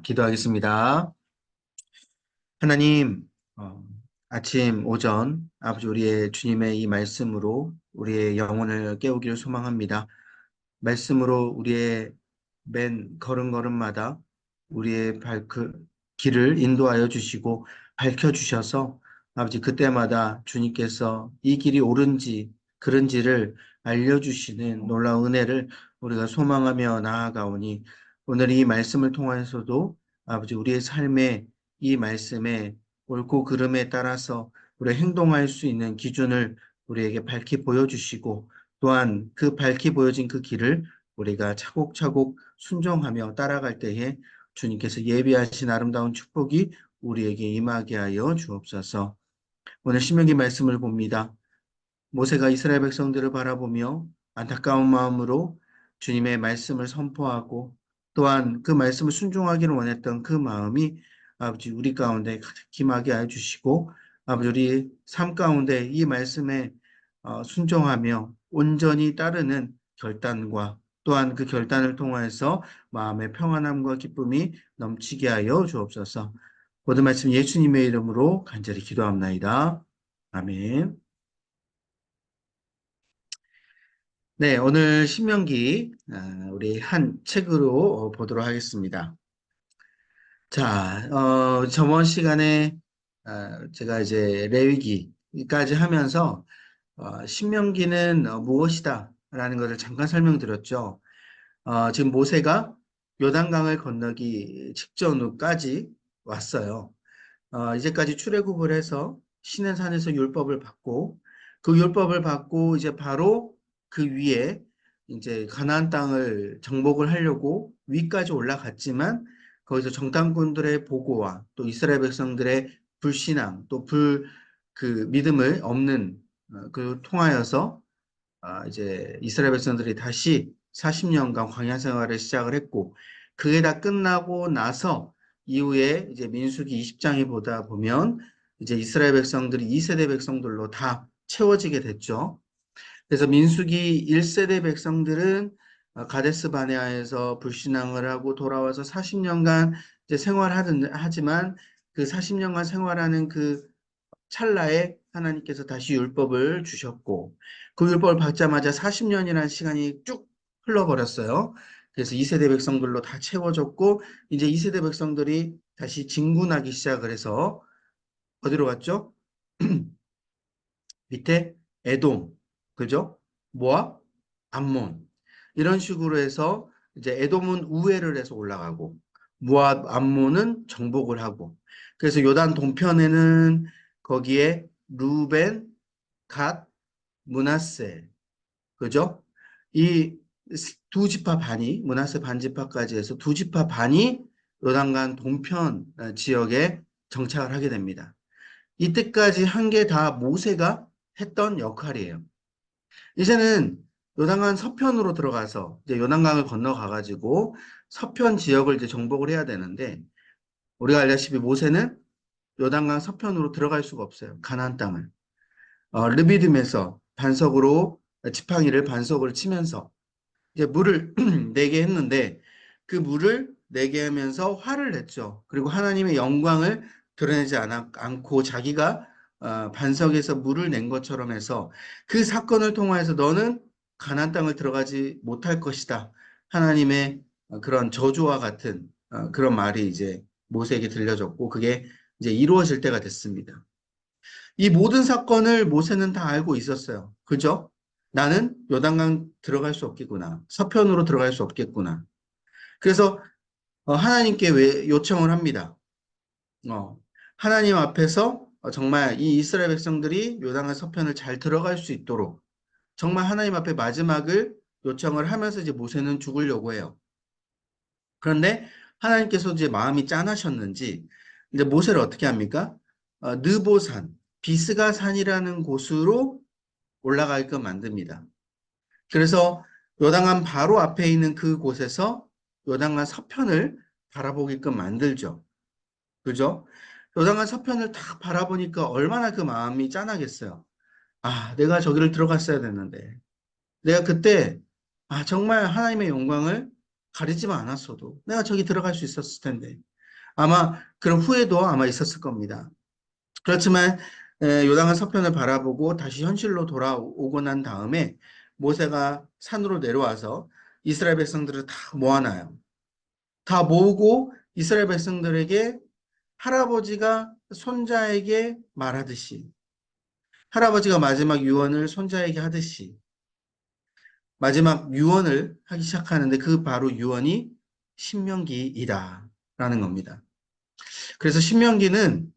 기도하겠습니다. 하나님, 아침, 오전, 아버지 우리의 주님의 이 말씀으로 우리의 영혼을 깨우기를 소망합니다. 말씀으로 우리의 맨 걸음걸음마다 우리의 길을 인도하여 주시고 밝혀주셔서 아버지 그때마다 주님께서 이 길이 옳은지 그른지를 알려주시는 놀라운 은혜를 우리가 소망하며 나아가오니 오늘 이 말씀을 통해서도 아버지 우리의 삶에 이 말씀에 옳고 그름에 따라서 우리 행동할 수 있는 기준을 우리에게 밝히 보여주시고 또한 그 밝히 보여진 그 길을 우리가 차곡차곡 순종하며 따라갈 때에 주님께서 예비하신 아름다운 축복이 우리에게 임하게 하여 주옵소서. 오늘 신명기 말씀을 봅니다. 모세가 이스라엘 백성들을 바라보며 안타까운 마음으로 주님의 말씀을 선포하고 또한 그 말씀을 순종하기를 원했던 그 마음이 아버지 우리 가운데 가득히 임하게 해주시고 아버지 우리 삶 가운데 이 말씀에 순종하며 온전히 따르는 결단과 또한 그 결단을 통해서 마음의 평안함과 기쁨이 넘치게 하여 주옵소서. 모든 말씀 예수님의 이름으로 간절히 기도합나이다. 아멘. 네, 오늘 신명기 우리 한 책으로 보도록 하겠습니다. 자, 저번 시간에 제가 이제 레위기까지 하면서 신명기는 무엇이다 라는 것을 잠깐 설명드렸죠. 지금 모세가 요단강을 건너기 직전까지 왔어요. 이제까지 출애굽을 해서 시내산에서 율법을 받고 그 율법을 받고 이제 바로 그 위에 이제 가나안 땅을 정복을 하려고 위까지 올라갔지만 거기서 정탐꾼들의 보고와 또 이스라엘 백성들의 불신앙 또 그 믿음을 없는 그 통하여서 이제 이스라엘 백성들이 다시 40년간 광야 생활을 시작을 했고 그게 다 끝나고 나서 이후에 이제 민수기 20장에 보다 보면 이제 이스라엘 백성들이 2세대 백성들로 다 채워지게 됐죠. 그래서 민수기 1세대 백성들은 가데스 바네아에서 불신앙을 하고 돌아와서 40년간 이제 하지만 그 40년간 생활하는 그 찰나에 하나님께서 다시 율법을 주셨고 그 율법을 받자마자 40년이라는 시간이 쭉 흘러버렸어요. 그래서 2세대 백성들로 다 채워졌고 이제 2세대 백성들이 다시 진군하기 시작을 해서 어디로 갔죠? 밑에 에돔, 그죠? 모압, 암몬 이런 식으로 해서 이제 에돔은 우회를 해서 올라가고 모압, 암몬은 정복을 하고 그래서 요단 동편에는 거기에 루벤, 갓, 므낫세, 그죠? 이 두 지파 반이 므낫세 반지파까지 해서 두 지파 반이 요단강 동편 지역에 정착을 하게 됩니다. 이때까지 한 게 다 모세가 했던 역할이에요. 이제는 요단강 서편으로 들어가서 이제 요단강을 건너가가지고 서편 지역을 이제 정복을 해야 되는데 우리가 알다시피 모세는 요단강 서편으로 들어갈 수가 없어요. 가나안 땅을. 르비딤에서 반석으로 지팡이를 반석을 치면서 이제 물을 내게 했는데 그 물을 내게 하면서 화를 냈죠. 그리고 하나님의 영광을 드러내지 않고 자기가 반석에서 물을 낸 것처럼 해서 그 사건을 통해서 너는 가나안 땅을 들어가지 못할 것이다. 하나님의 그런 저주와 같은 그런 말이 이제 모세에게 들려졌고 그게 이제 이루어질 때가 됐습니다. 이 모든 사건을 모세는 다 알고 있었어요. 그죠? 나는 요단강 들어갈 수 없겠구나. 서편으로 들어갈 수 없겠구나. 그래서 하나님께 요청을 합니다. 하나님 앞에서 정말 이 이스라엘 백성들이 요단강 서편을 잘 들어갈 수 있도록 정말 하나님 앞에 마지막을 요청을 하면서 이제 모세는 죽으려고 해요. 그런데 하나님께서 이제 마음이 짠하셨는지 이제 모세를 어떻게 합니까? 느보산, 비스가산이라는 곳으로 올라가게끔 만듭니다. 그래서 요단강 바로 앞에 있는 그곳에서 요단강 서편을 바라보게끔 만들죠. 그죠? 요단강 서편을 딱 바라보니까 얼마나 그 마음이 짠하겠어요. 내가 저기를 들어갔어야 됐는데. 내가 그때, 정말 하나님의 영광을 가리지만 않았어도 내가 저기 들어갈 수 있었을 텐데. 아마 그런 후회도 아마 있었을 겁니다. 그렇지만 요단강 서편을 바라보고 다시 현실로 돌아오고 난 다음에 모세가 산으로 내려와서 이스라엘 백성들을 다 모아놔요. 다 모으고 이스라엘 백성들에게 할아버지가 손자에게 말하듯이 할아버지가 마지막 유언을 손자에게 하듯이 마지막 유언을 하기 시작하는데 그 바로 유언이 신명기이다라는 겁니다. 그래서 신명기는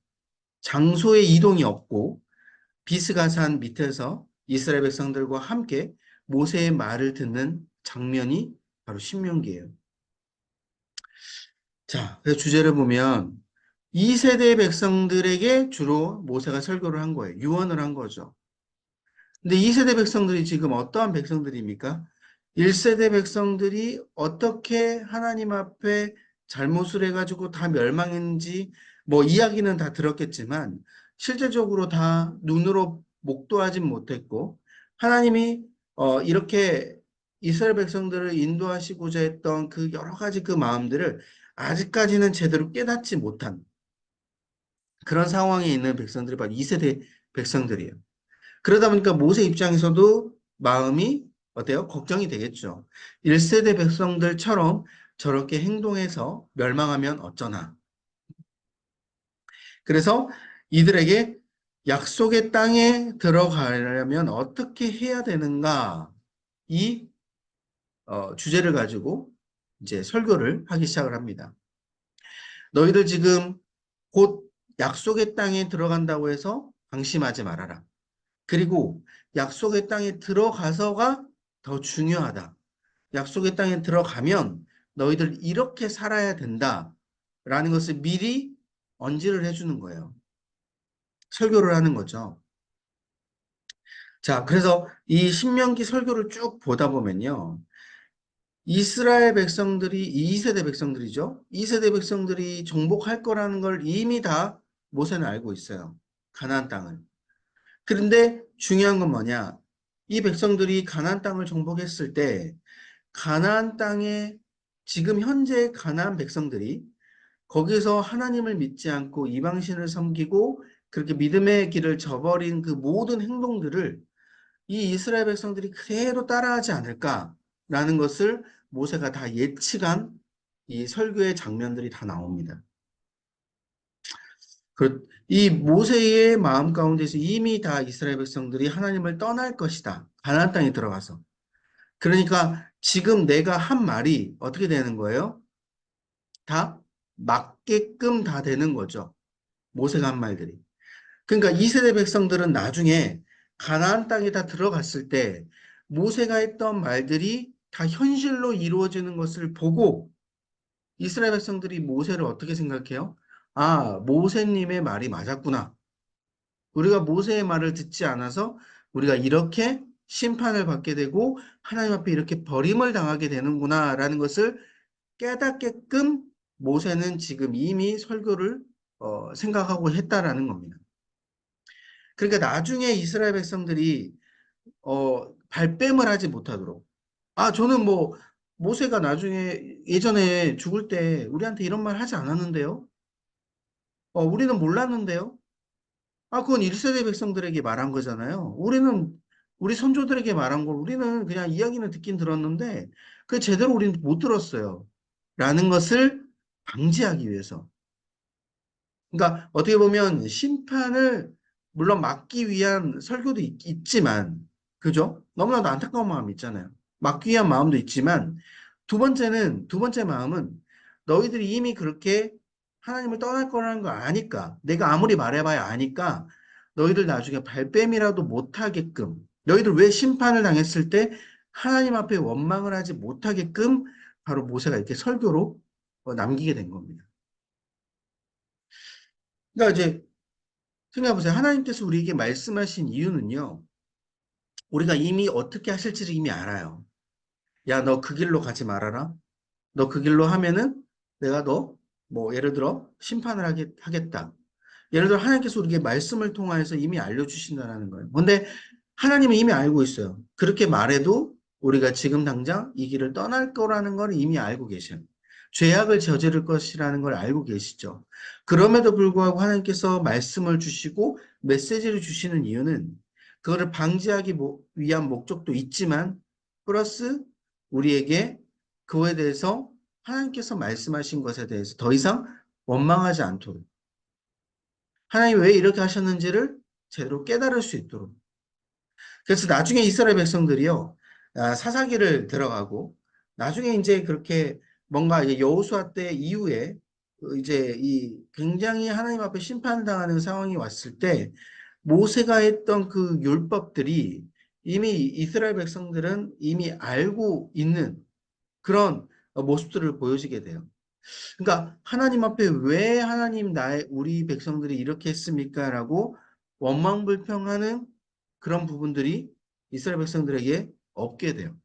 장소의 이동이 없고 비스가산 밑에서 이스라엘 백성들과 함께 모세의 말을 듣는 장면이 바로 신명기예요. 자, 그래서 주제를 보면 2세대 백성들에게 주로 모세가 설교를 한 거예요. 유언을 한 거죠. 근데 2세대 백성들이 지금 어떠한 백성들입니까? 1세대 백성들이 어떻게 하나님 앞에 잘못을 해가지고 다 멸망했는지 뭐 이야기는 다 들었겠지만 실제적으로 다 눈으로 목도하진 못했고 하나님이 이렇게 이스라엘 백성들을 인도하시고자 했던 그 여러 가지 그 마음들을 아직까지는 제대로 깨닫지 못한 그런 상황에 있는 백성들이 바로 2세대 백성들이에요. 그러다 보니까 모세 입장에서도 마음이 어때요? 걱정이 되겠죠. 1세대 백성들처럼 저렇게 행동해서 멸망하면 어쩌나. 그래서 이들에게 약속의 땅에 들어가려면 어떻게 해야 되는가? 이 주제를 가지고 이제 설교를 하기 시작을 합니다. 너희들 지금 곧 약속의 땅에 들어간다고 해서 방심하지 말아라. 그리고 약속의 땅에 들어가서가 더 중요하다. 약속의 땅에 들어가면 너희들 이렇게 살아야 된다라는 것을 미리 언지를 해주는 거예요. 설교를 하는 거죠. 자, 그래서 이 신명기 설교를 쭉 보다 보면요. 이스라엘 백성들이 2세대 백성들이죠. 2세대 백성들이 정복할 거라는 걸 이미 다 모세는 알고 있어요. 가나안 땅을. 그런데 중요한 건 뭐냐? 이 백성들이 가나안 땅을 정복했을 때 가나안 땅에 지금 현재 가나안 백성들이 거기서 하나님을 믿지 않고 이방신을 섬기고 그렇게 믿음의 길을 저버린 그 모든 행동들을 이 이스라엘 백성들이 그대로 따라하지 않을까라는 것을 모세가 다 예측한 이 설교의 장면들이 다 나옵니다. 이 모세의 마음 가운데서 이미 다 이스라엘 백성들이 하나님을 떠날 것이다. 가나안 땅에 들어가서. 그러니까 지금 내가 한 말이 어떻게 되는 거예요? 다 맞게끔 다 되는 거죠. 모세가 한 말들이. 그러니까 2세대 백성들은 나중에 가나안 땅에 다 들어갔을 때 모세가 했던 말들이 다 현실로 이루어지는 것을 보고 이스라엘 백성들이 모세를 어떻게 생각해요? 모세님의 말이 맞았구나. 우리가 모세의 말을 듣지 않아서 우리가 이렇게 심판을 받게 되고 하나님 앞에 이렇게 버림을 당하게 되는구나라는 것을 깨닫게끔 모세는 지금 이미 설교를 생각하고 했다라는 겁니다. 그러니까 나중에 이스라엘 백성들이 발뺌을 하지 못하도록 저는 뭐 모세가 나중에 예전에 죽을 때 우리한테 이런 말 하지 않았는데요. 우리는 몰랐는데요. 그건 1세대 백성들에게 말한 거잖아요. 우리 선조들에게 말한 걸 우리는 그냥 이야기는 듣긴 들었는데 그 제대로 우리는 못 들었어요. 라는 것을 방지하기 위해서. 그러니까 어떻게 보면 심판을 물론 막기 위한 설교도 있지만 그죠? 너무나도 안타까운 마음이 있잖아요. 막기 위한 마음도 있지만 두 번째 마음은 너희들이 이미 그렇게 하나님을 떠날 거라는 걸 아니까 내가 아무리 말해봐야 아니까 너희들 나중에 발뺌이라도 못하게끔 너희들 왜 심판을 당했을 때 하나님 앞에 원망을 하지 못하게끔 바로 모세가 이렇게 설교로 남기게 된 겁니다. 그러니까 이제 생각해보세요. 하나님께서 우리에게 말씀하신 이유는요. 우리가 이미 어떻게 하실지를 이미 알아요. 야, 너 그 길로 가지 말아라. 너 그 길로 하면은 내가 뭐 예를 들어 심판을 하겠다. 예를 들어 하나님께서 우리에게 말씀을 통하여서 이미 알려주신다는 거예요. 근데 하나님은 이미 알고 있어요. 그렇게 말해도 우리가 지금 당장 이 길을 떠날 거라는 걸 이미 알고 계셔요. 죄악을 저지를 것이라는 걸 알고 계시죠. 그럼에도 불구하고 하나님께서 말씀을 주시고 메시지를 주시는 이유는 그거를 방지하기 위한 목적도 있지만 플러스 우리에게 그거에 대해서 하나님께서 말씀하신 것에 대해서 더 이상 원망하지 않도록 하나님이 왜 이렇게 하셨는지를 제대로 깨달을 수 있도록. 그래서 나중에 이스라엘 백성들이요, 사사기를 들어가고, 나중에 이제 그렇게 뭔가 이제 여호수아 때 이후에 이제 이 굉장히 하나님 앞에 심판당하는 상황이 왔을 때 모세가 했던 그 율법들이 이미 이스라엘 백성들은 이미 알고 있는 그런 모습들을 보여지게 돼요. 그러니까 하나님 앞에 왜 하나님 우리 백성들이 이렇게 했습니까? 라고 원망불평하는 그런 부분들이 이스라엘 백성들에게 없게 돼요.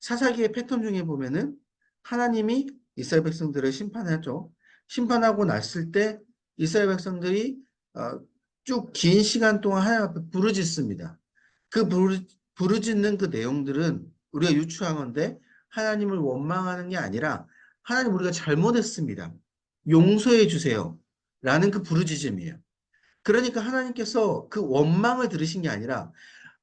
사사기의 패턴 중에 보면은 하나님이 이스라엘 백성들을 심판하죠. 심판하고 났을 때 이스라엘 백성들이 쭉 긴 시간 동안 하나님 앞에 부르짖습니다. 그 부르짖는 그 내용들은 우리가 유추한 건데 하나님을 원망하는 게 아니라 하나님 우리가 잘못했습니다. 용서해 주세요. 라는 그 부르짖음이에요. 그러니까 하나님께서 그 원망을 들으신 게 아니라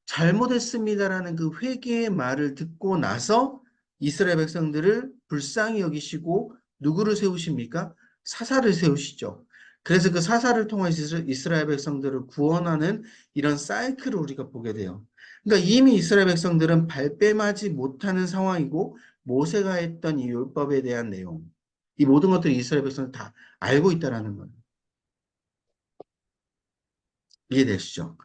잘못했습니다라는 그 회개의 말을 듣고 나서 이스라엘 백성들을 불쌍히 여기시고 누구를 세우십니까? 사사를 세우시죠. 그래서 그 사사를 통해서 이스라엘 백성들을 구원하는 이런 사이클을 우리가 보게 돼요. 그러니까 이미 이스라엘 백성들은 발뺌하지 못하는 상황이고 모세가 했던 이 율법에 대한 내용, 이 모든 것들을 이스라엘 백성들 다 알고 있다라는 거예요. 이해되시죠?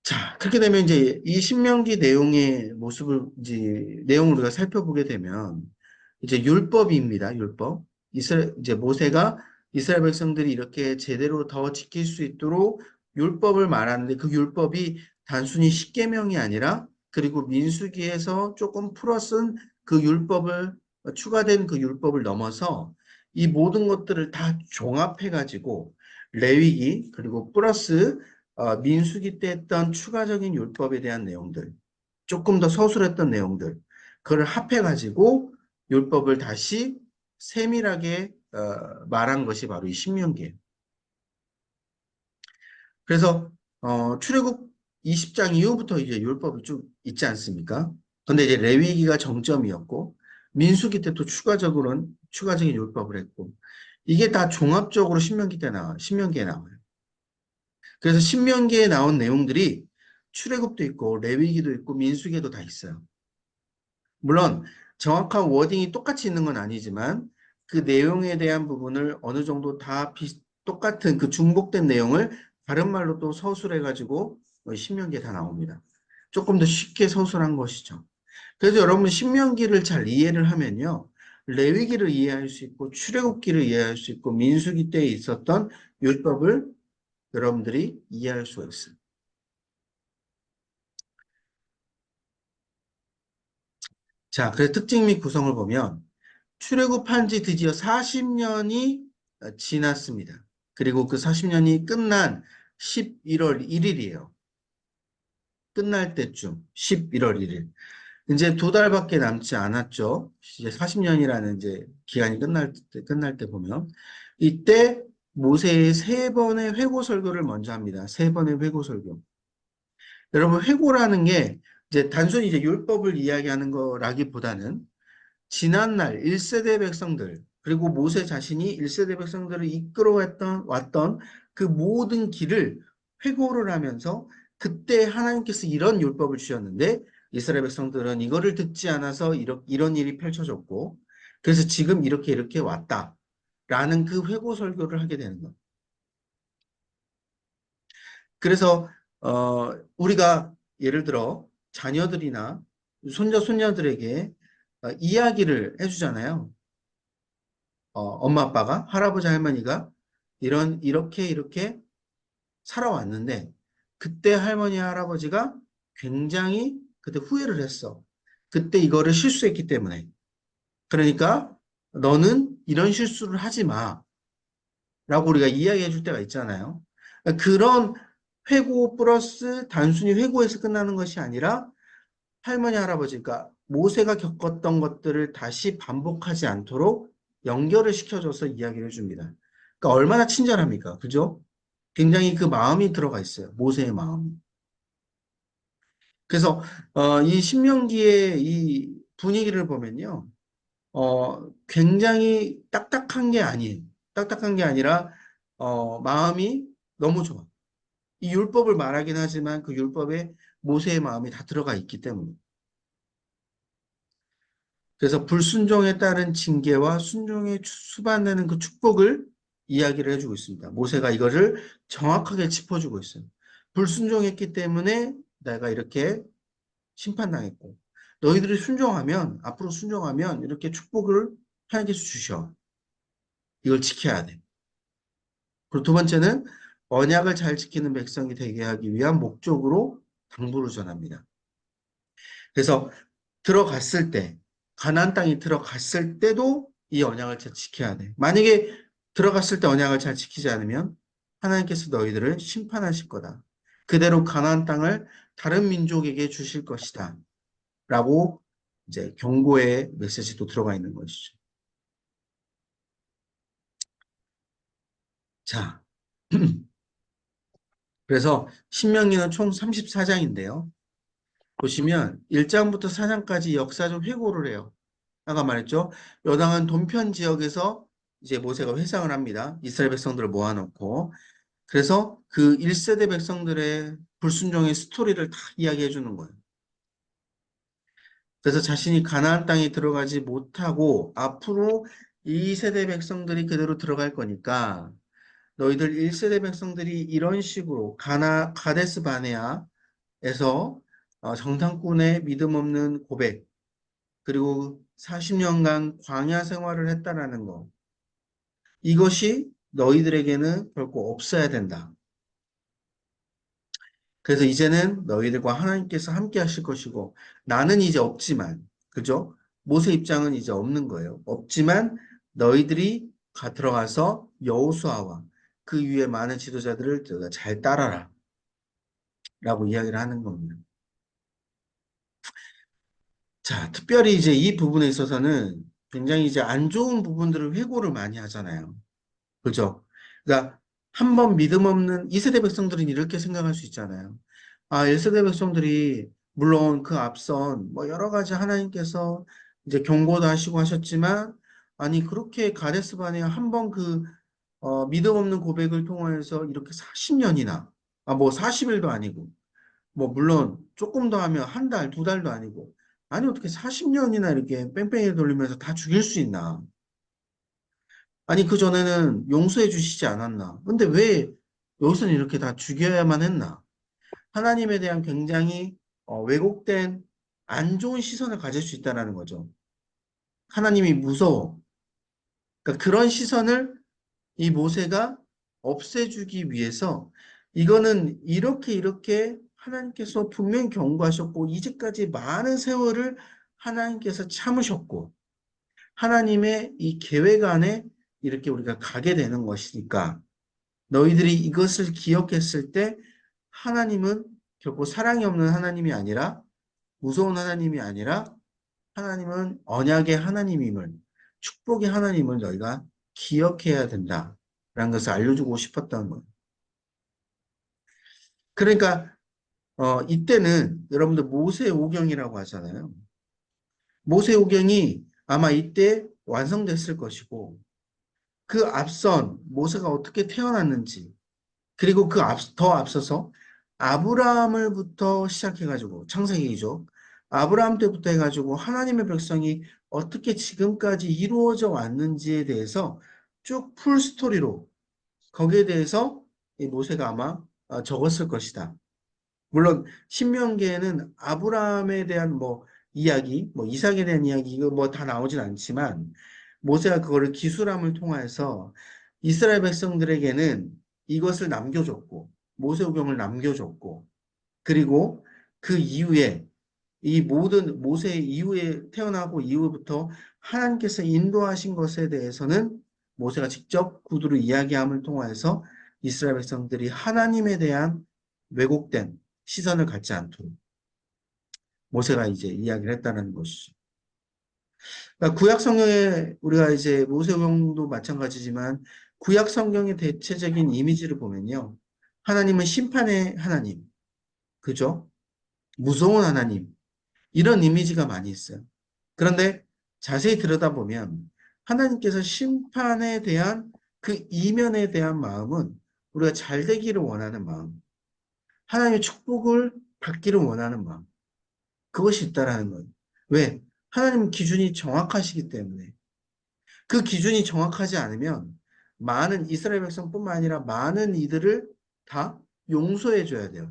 자, 그렇게 되면 이제 이 신명기 내용의 모습을 이제 내용을 우리가 살펴보게 되면 이제 율법입니다. 율법. 이제 모세가 이스라엘 백성들이 이렇게 제대로 더 지킬 수 있도록 율법을 말하는데 그 율법이 단순히 십계명이 아니라 그리고 민수기에서 조금 풀어쓴 그 율법을 추가된 그 율법을 넘어서 이 모든 것들을 다 종합해 가지고 레위기 그리고 플러스 민수기 때 했던 추가적인 율법에 대한 내용들, 조금 더 서술했던 내용들, 그걸 합해가지고 율법을 다시 세밀하게 말한 것이 바로 이 신명기예요. 그래서 출애굽 20장 이후부터 이제 율법이 쭉 있지 않습니까? 근데 이제 레위기가 정점이었고 민수기 때 또 추가적인 율법을 했고 이게 다 종합적으로 신명기에 나와요. 그래서 신명기에 나온 내용들이 출애굽도 있고 레위기도 있고 민수기에도 다 있어요. 물론 정확한 워딩이 똑같이 있는 건 아니지만 그 내용에 대한 부분을 어느 정도 다 똑같은 그 중복된 내용을 다른 말로 또 서술해 가지고 신명기에 다 나옵니다. 조금 더 쉽게 서술한 것이죠. 그래서 여러분 신명기를 잘 이해를 하면요. 레위기를 이해할 수 있고 출애굽기를 이해할 수 있고 민수기 때에 있었던 율법을 여러분들이 이해할 수가 있습니다. 자, 그래서 특징 및 구성을 보면 출애굽한 지 드디어 40년이 지났습니다. 그리고 그 40년이 끝난 11월 1일이에요. 끝날 때쯤 11월 1일. 이제 두 달밖에 남지 않았죠. 이제 40년이라는 이제 기간이 끝날 때 보면 이때 모세의 세 번의 회고 설교를 먼저 합니다. 세 번의 회고 설교. 여러분 회고라는 게 이제 단순히 이제 율법을 이야기하는 거라기보다는 지난날 1세대 백성들, 그리고 모세 자신이 1세대 백성들을 왔던 그 모든 길을 회고를 하면서 그때 하나님께서 이런 율법을 주셨는데 이스라엘 백성들은 이거를 듣지 않아서 이런 일이 펼쳐졌고 그래서 지금 이렇게 왔다라는 그 회고 설교를 하게 되는 것. 그래서 우리가 예를 들어 자녀들이나 손녀들에게 이야기를 해주잖아요. 엄마 아빠가 할아버지 할머니가 이렇게 살아왔는데 그때 할머니 할아버지가 굉장히 그때 후회를 했어. 그때 이거를 실수했기 때문에. 그러니까 너는 이런 실수를 하지 마. 라고 우리가 이야기해 줄 때가 있잖아요. 그런 회고 플러스 단순히 회고에서 끝나는 것이 아니라 할머니, 할아버지가 모세가 겪었던 것들을 다시 반복하지 않도록 연결을 시켜줘서 이야기를 해줍니다. 그러니까 얼마나 친절합니까? 그죠? 굉장히 그 마음이 들어가 있어요. 모세의 마음이. 그래서 이 신명기의 이 분위기를 보면요. 굉장히 딱딱한 게 아니에요. 딱딱한 게 아니라 마음이 너무 좋아. 이 율법을 말하긴 하지만 그 율법에 모세의 마음이 다 들어가 있기 때문에. 그래서 불순종에 따른 징계와 순종에 수반되는 그 축복을 이야기를 해주고 있습니다. 모세가 이거를 정확하게 짚어주고 있어요. 불순종했기 때문에 내가 이렇게 심판당했고, 너희들이 순종하면, 앞으로 순종하면 이렇게 축복을 하나님께서 주셔. 이걸 지켜야 돼. 그리고 두 번째는 언약을 잘 지키는 백성이 되게 하기 위한 목적으로 당부를 전합니다. 그래서 들어갔을 때, 가나안 땅에 들어갔을 때도 이 언약을 잘 지켜야 돼. 만약에 들어갔을 때 언약을 잘 지키지 않으면 하나님께서 너희들을 심판하실 거다. 그대로 가나안 땅을 다른 민족에게 주실 것이다. 라고 이제 경고의 메시지도 들어가 있는 것이죠. 자, 그래서 신명기는 총 34장인데요. 보시면 1장부터 4장까지 역사적 회고를 해요. 아까 말했죠. 요당은 동편 지역에서 이제 모세가 회상을 합니다. 이스라엘 백성들을 모아놓고. 그래서 그 1세대 백성들의 불순종의 스토리를 다 이야기해 주는 거예요. 그래서 자신이 가나안 땅에 들어가지 못하고 앞으로 2세대 백성들이 그대로 들어갈 거니까 너희들 1세대 백성들이 이런 식으로 가데스 바네아에서 정탐꾼의 믿음 없는 고백 그리고 40년간 광야 생활을 했다라는 거. 이것이 너희들에게는 결코 없어야 된다. 그래서 이제는 너희들과 하나님께서 함께 하실 것이고 나는 이제 없지만 그죠? 모세 입장은 이제 없는 거예요. 없지만 너희들이 들어가서 여호수아와 그 위에 많은 지도자들을 잘 따라라 라고 이야기를 하는 겁니다. 자, 특별히 이제 이 부분에 있어서는 굉장히 이제 안 좋은 부분들을 회고를 많이 하잖아요. 그죠? 그러니까 한 번 믿음 없는 2세대 백성들은 이렇게 생각할 수 있잖아요. 아, 1세대 백성들이 물론 그 앞선 뭐 여러 가지 하나님께서 이제 경고도 하시고 하셨지만 아니 그렇게 가데스 반에 한 번 그 믿음 없는 고백을 통해서 이렇게 40년이나 뭐 40일도 아니고 뭐 물론 조금 더 하면 한 달, 두 달도 아니고 아니 어떻게 40년이나 이렇게 뺑뺑이 돌리면서 다 죽일 수 있나? 아니, 그전에는 용서해 주시지 않았나? 근데 왜 여기서는 이렇게 다 죽여야만 했나? 하나님에 대한 굉장히 왜곡된 안 좋은 시선을 가질 수 있다는 거죠. 하나님이 무서워. 그러니까 그런 시선을 이 모세가 없애주기 위해서 이거는 이렇게 하나님께서 분명히 경고하셨고 이제까지 많은 세월을 하나님께서 참으셨고 하나님의 이 계획 안에 이렇게 우리가 가게 되는 것이니까 너희들이 이것을 기억했을 때 하나님은 결코 사랑이 없는 하나님이 아니라 무서운 하나님이 아니라 하나님은 언약의 하나님임을 축복의 하나님을 너희가 기억해야 된다라는 것을 알려주고 싶었던 거예요. 그러니까 이때는 여러분들 모세오경이라고 하잖아요. 모세오경이 아마 이때 완성됐을 것이고 그 앞선 모세가 어떻게 태어났는지 그리고 더 앞서서 아브라함을부터 시작해가지고 창세기죠. 아브라함 때부터 해가지고 하나님의 백성이 어떻게 지금까지 이루어져 왔는지에 대해서 쭉 풀 스토리로 거기에 대해서 이 모세가 아마 적었을 것이다. 물론 신명기에는 아브라함에 대한 뭐 이야기, 뭐 이삭에 대한 이야기 이거 뭐 다 나오진 않지만 모세가 그거를 기술함을 통해서 이스라엘 백성들에게는 이것을 남겨줬고 모세오경을 남겨줬고 그리고 그 이후에 이 모든 모세 이후에 태어나고 이후부터 하나님께서 인도하신 것에 대해서는 모세가 직접 구두로 이야기함을 통해서 이스라엘 백성들이 하나님에 대한 왜곡된 시선을 갖지 않도록 모세가 이제 이야기를 했다는 것이죠. 그러니까 구약 성경에 우리가 이제 모세경도 마찬가지지만 구약 성경의 대체적인 이미지를 보면요. 하나님은 심판의 하나님, 그죠? 무서운 하나님, 이런 이미지가 많이 있어요. 그런데 자세히 들여다보면 하나님께서 심판에 대한 그 이면에 대한 마음은 우리가 잘 되기를 원하는 마음, 하나님의 축복을 받기를 원하는 마음, 그것이 있다라는 거예요. 왜? 하나님 기준이 정확하시기 때문에. 그 기준이 정확하지 않으면 많은 이스라엘 백성뿐만 아니라 많은 이들을 다 용서해 줘야 돼요.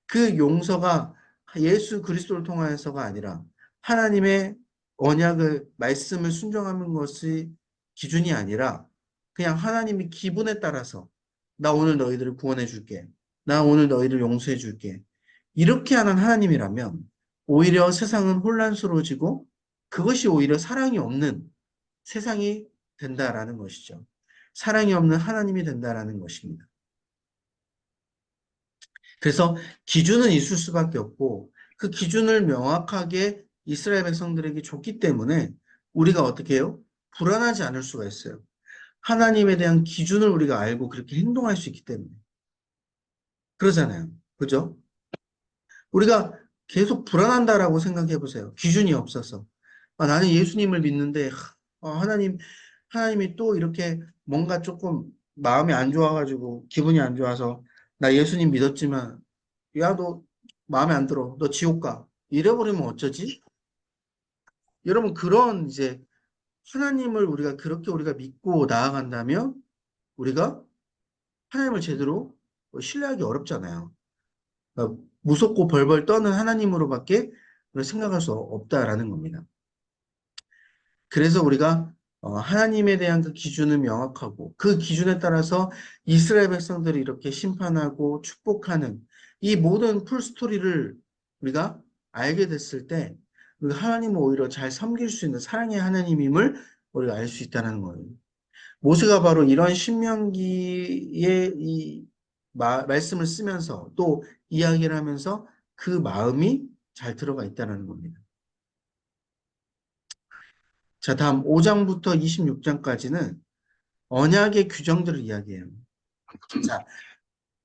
그 용서가 예수 그리스도를 통하여서가 아니라 하나님의 언약을 말씀을 순종하는 것이 기준이 아니라 그냥 하나님의 기분에 따라서 나 오늘 너희들을 구원해 줄게. 나 오늘 너희를 용서해 줄게. 이렇게 하는 하나님이라면 오히려 세상은 혼란스러워지고 그것이 오히려 사랑이 없는 세상이 된다라는 것이죠. 사랑이 없는 하나님이 된다라는 것입니다. 그래서 기준은 있을 수밖에 없고 그 기준을 명확하게 이스라엘 백성들에게 줬기 때문에 우리가 어떻게 해요? 불안하지 않을 수가 있어요. 하나님에 대한 기준을 우리가 알고 그렇게 행동할 수 있기 때문에. 그러잖아요. 그죠? 우리가 계속 불안한다라고 생각해 보세요. 기준이 없어서. 아, 나는 예수님을 믿는데 하나님이 또 이렇게 뭔가 조금 마음이 안 좋아가지고 기분이 안 좋아서 나 예수님 믿었지만 야, 너 마음에 안 들어. 너 지옥 가. 이래버리면 어쩌지? 여러분, 그런 이제 하나님을 우리가 그렇게 우리가 믿고 나아간다면 우리가 하나님을 제대로 신뢰하기 어렵잖아요. 그러니까 무섭고 벌벌 떠는 하나님으로밖에 생각할 수 없다라는 겁니다. 그래서 우리가 하나님에 대한 그 기준은 명확하고 그 기준에 따라서 이스라엘 백성들이 이렇게 심판하고 축복하는 이 모든 풀스토리를 우리가 알게 됐을 때 우리가 하나님을 오히려 잘 섬길 수 있는 사랑의 하나님임을 우리가 알 수 있다는 거예요. 모세가 바로 이런 신명기의 이 말씀을 쓰면서 또 이야기를 하면서 그 마음이 잘 들어가 있다는 겁니다. 자, 다음 5장부터 26장까지는 언약의 규정들을 이야기해요. 자,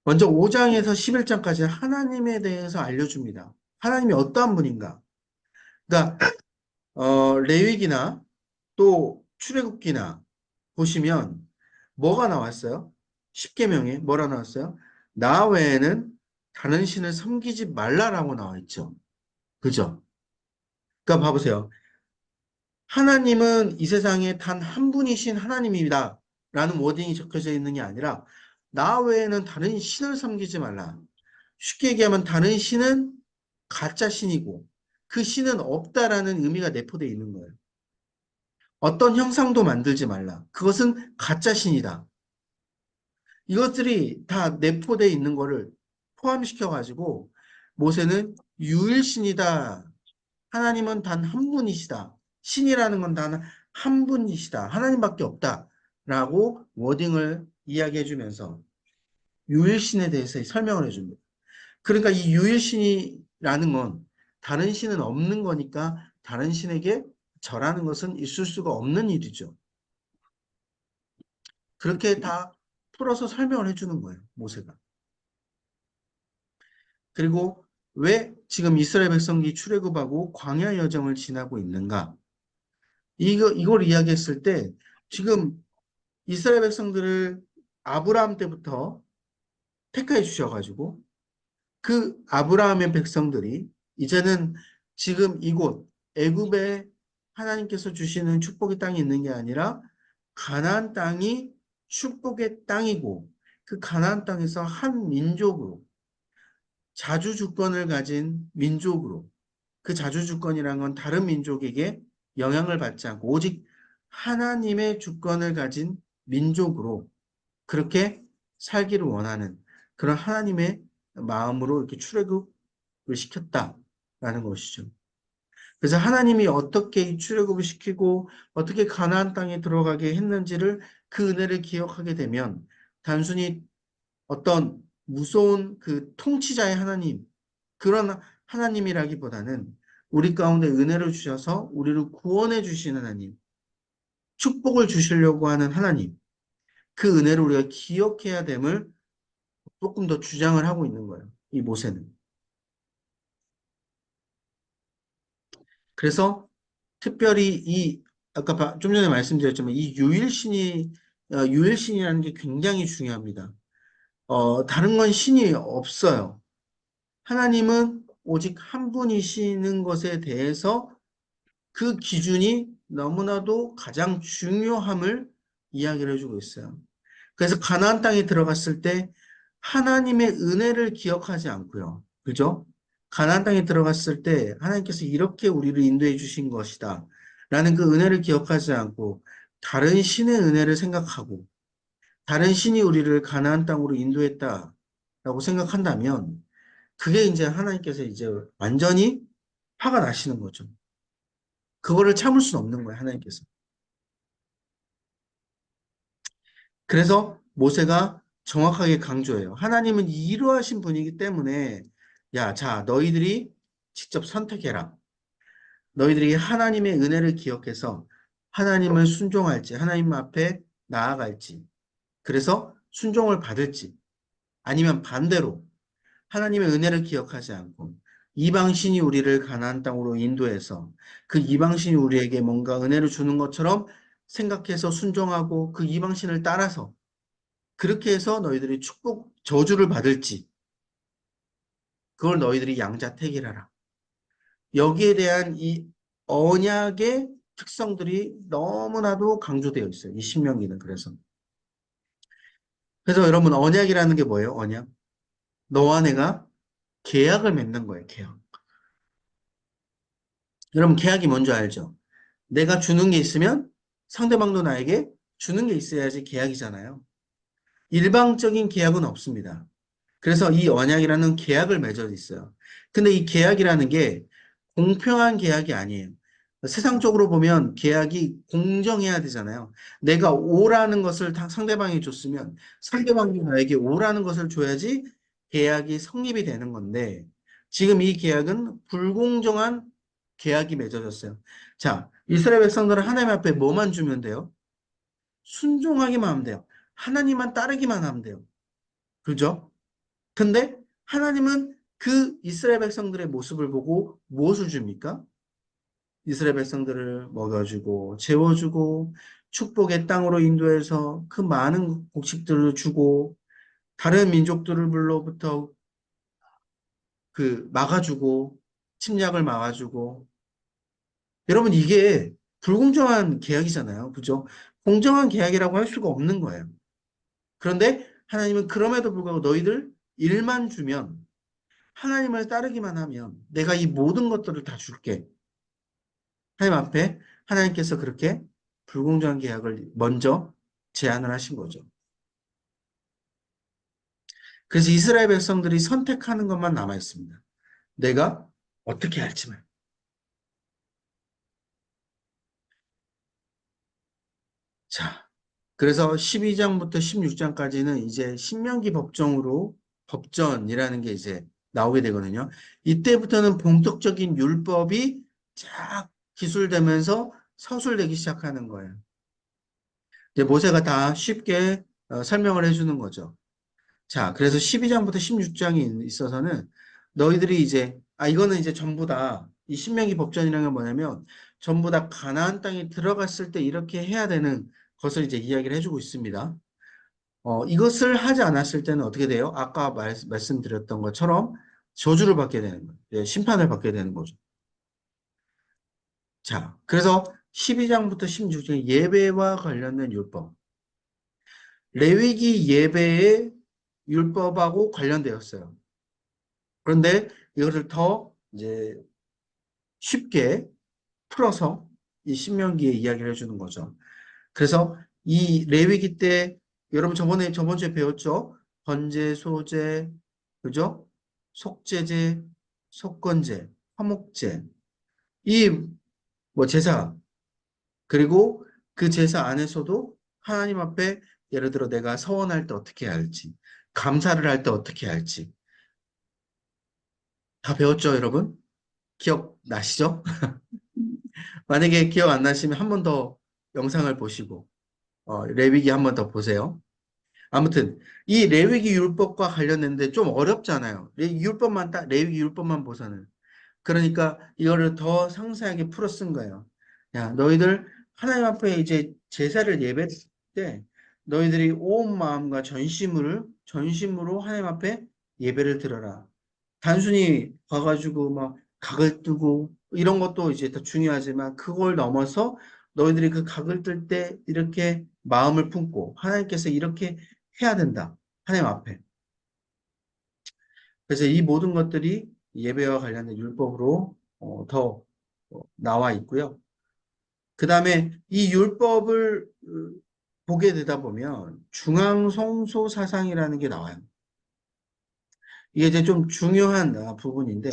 먼저 5장에서 11장까지 하나님에 대해서 알려줍니다. 하나님이 어떠한 분인가? 그러니까 레위기나 또 출애굽기나 보시면 뭐가 나왔어요? 십계명에 뭐라 나왔어요? 나 외에는 다른 신을 섬기지 말라라고 나와 있죠. 그죠? 그러니까 봐보세요. 하나님은 이 세상에 단 한 분이신 하나님입니다. 라는 워딩이 적혀져 있는 게 아니라 나 외에는 다른 신을 섬기지 말라. 쉽게 얘기하면 다른 신은 가짜 신이고 그 신은 없다라는 의미가 내포되어 있는 거예요. 어떤 형상도 만들지 말라. 그것은 가짜 신이다. 이것들이 다 내포되어 있는 거를 포함시켜 가지고 모세는 유일신이다. 하나님은 단 한 분이시다. 신이라는 건 단 한 분이시다. 하나님밖에 없다. 라고 워딩을 이야기해 주면서 유일신에 대해서 설명을 해 줍니다. 그러니까 이 유일신이라는 건 다른 신은 없는 거니까 다른 신에게 절하는 것은 있을 수가 없는 일이죠. 그렇게 다 풀어서 설명을 해 주는 거예요. 모세가. 그리고 왜 지금 이스라엘 백성이 출애굽하고 광야 여정을 지나고 있는가? 이걸 이야기했을 때 지금 이스라엘 백성들을 아브라함 때부터 택하해 주셔가지고 그 아브라함의 백성들이 이제는 지금 이곳 애굽에 하나님께서 주시는 축복의 땅이 있는 게 아니라 가나안 땅이 축복의 땅이고 그 가나안 땅에서 한 민족으로 자주 주권을 가진 민족으로 그 자주 주권이란 건 다른 민족에게 영향을 받지 않고 오직 하나님의 주권을 가진 민족으로 그렇게 살기를 원하는 그런 하나님의 마음으로 이렇게 출애굽을 시켰다라는 것이죠. 그래서 하나님이 어떻게 이 출애굽을 시키고 어떻게 가나안 땅에 들어가게 했는지를 그 은혜를 기억하게 되면 단순히 어떤 무서운 그 통치자의 하나님, 그런 하나님이라기보다는 우리 가운데 은혜를 주셔서 우리를 구원해 주신 하나님, 축복을 주시려고 하는 하나님, 그 은혜를 우리가 기억해야 됨을 조금 더 주장을 하고 있는 거예요. 이 모세는. 그래서 특별히 아까 좀 전에 말씀드렸지만 이 유일신이라는 게 굉장히 중요합니다. 다른 건 신이 없어요. 하나님은 오직 한 분이시는 것에 대해서 그 기준이 너무나도 가장 중요함을 이야기를 해주고 있어요. 그래서 가나안 땅에 들어갔을 때 하나님의 은혜를 기억하지 않고요. 그죠? 가나안 땅에 들어갔을 때 하나님께서 이렇게 우리를 인도해 주신 것이다. 라는 그 은혜를 기억하지 않고 다른 신의 은혜를 생각하고 다른 신이 우리를 가나안 땅으로 인도했다라고 생각한다면 그게 이제 하나님께서 이제 완전히 화가 나시는 거죠. 그거를 참을 수는 없는 거예요, 하나님께서. 그래서 모세가 정확하게 강조해요. 하나님은 이러하신 분이기 때문에 야, 자, 너희들이 직접 선택해라. 너희들이 하나님의 은혜를 기억해서 하나님을 순종할지, 하나님 앞에 나아갈지, 그래서 순종을 받을지, 아니면 반대로 하나님의 은혜를 기억하지 않고 이방신이 우리를 가나안 땅으로 인도해서 그 이방신이 우리에게 뭔가 은혜를 주는 것처럼 생각해서 순종하고 그 이방신을 따라서 그렇게 해서 너희들이 축복 저주를 받을지 그걸 너희들이 양자택일하라. 여기에 대한 이 언약의 특성들이 너무나도 강조되어 있어요. 이 신명기는 그래서. 그래서 여러분 언약이라는 게 뭐예요? 언약. 너와 내가 계약을 맺는 거예요. 계약. 여러분 계약이 뭔지 알죠? 내가 주는 게 있으면 상대방도 나에게 주는 게 있어야지 계약이잖아요. 일방적인 계약은 없습니다. 그래서 이 언약이라는 계약을 맺어 있어요. 근데 이 계약이라는 게 공평한 계약이 아니에요. 세상적으로 보면 계약이 공정해야 되잖아요. 내가 오라는 것을 상대방이 줬으면 상대방이 나에게 오라는 것을 줘야지 계약이 성립이 되는 건데 지금 이 계약은 불공정한 계약이 맺어졌어요. 자, 이스라엘 백성들은 하나님 앞에 뭐만 주면 돼요? 순종하기만 하면 돼요. 하나님만 따르기만 하면 돼요. 그죠? 근데 하나님은 그 이스라엘 백성들의 모습을 보고 무엇을 줍니까? 이스라엘 백성들을 먹여주고 재워주고 축복의 땅으로 인도해서 그 많은 곡식들을 주고 다른 민족들로부터 그 막아주고 침략을 막아주고 여러분 이게 불공정한 계약이잖아요. 그죠? 공정한 계약이라고 할 수가 없는 거예요. 그런데 하나님은 그럼에도 불구하고 너희들 일만 주면 하나님을 따르기만 하면 내가 이 모든 것들을 다 줄게. 하나님 앞에 하나님께서 그렇게 불공정한 계약을 먼저 제안을 하신 거죠. 그래서 이스라엘 백성들이 선택하는 것만 남아 있습니다. 내가 어떻게 할지만. 자, 그래서 12장부터 16장까지는 이제 신명기 법전이라는 게 이제 나오게 되거든요. 이때부터는 본격적인 율법이 쫙 기술되면서 서술되기 시작하는 거예요. 이제 모세가 다 쉽게 설명을 해주는 거죠. 자, 그래서 12장부터 16장이 있어서는 너희들이 이제, 이거는 이제 전부 다, 이 신명기 법전이라는 게 뭐냐면, 전부 다 가나안 땅에 들어갔을 때 이렇게 해야 되는 것을 이제 이야기를 해주고 있습니다. 이것을 하지 않았을 때는 어떻게 돼요? 아까 말씀드렸던 것처럼 저주를 받게 되는 거예요. 예, 심판을 받게 되는 거죠. 자, 그래서 12장부터 16장 예배와 관련된 율법. 레위기 예배의 율법하고 관련되었어요. 그런데 이것을 더 이제 쉽게 풀어서 이 신명기에 이야기를 해주는 거죠. 그래서 이 레위기 때 여러분 저번 주에 배웠죠? 번제, 소제, 그죠? 속죄제, 속건제, 화목제, 이 뭐 제사 그리고 그 제사 안에서도 하나님 앞에 예를 들어 내가 서원할 때 어떻게 해야 할지 감사를 할 때 어떻게 할지. 다 배웠죠, 여러분? 기억나시죠? 만약에 기억 안 나시면 한 번 더 영상을 보시고, 레위기 한 번 더 보세요. 아무튼, 이 레위기 율법과 관련된데 좀 어렵잖아요. 레위기 율법만 보서는. 그러니까 이거를 더 상세하게 풀어 쓴 거예요. 야, 너희들 하나님 앞에 이제 제사를 예배할 때 너희들이 온 마음과 전심으로 하나님 앞에 예배를 드려라. 단순히 가가지고 막 각을 뜨고 이런 것도 이제 더 중요하지만 그걸 넘어서 너희들이 그 각을 뜰 때 이렇게 마음을 품고 하나님께서 이렇게 해야 된다. 하나님 앞에. 그래서 이 모든 것들이 예배와 관련된 율법으로 더 나와 있고요. 그 다음에 이 율법을 보게 되다 보면 중앙성소 사상이라는 게 나와요. 이게 이제 좀 중요한 부분인데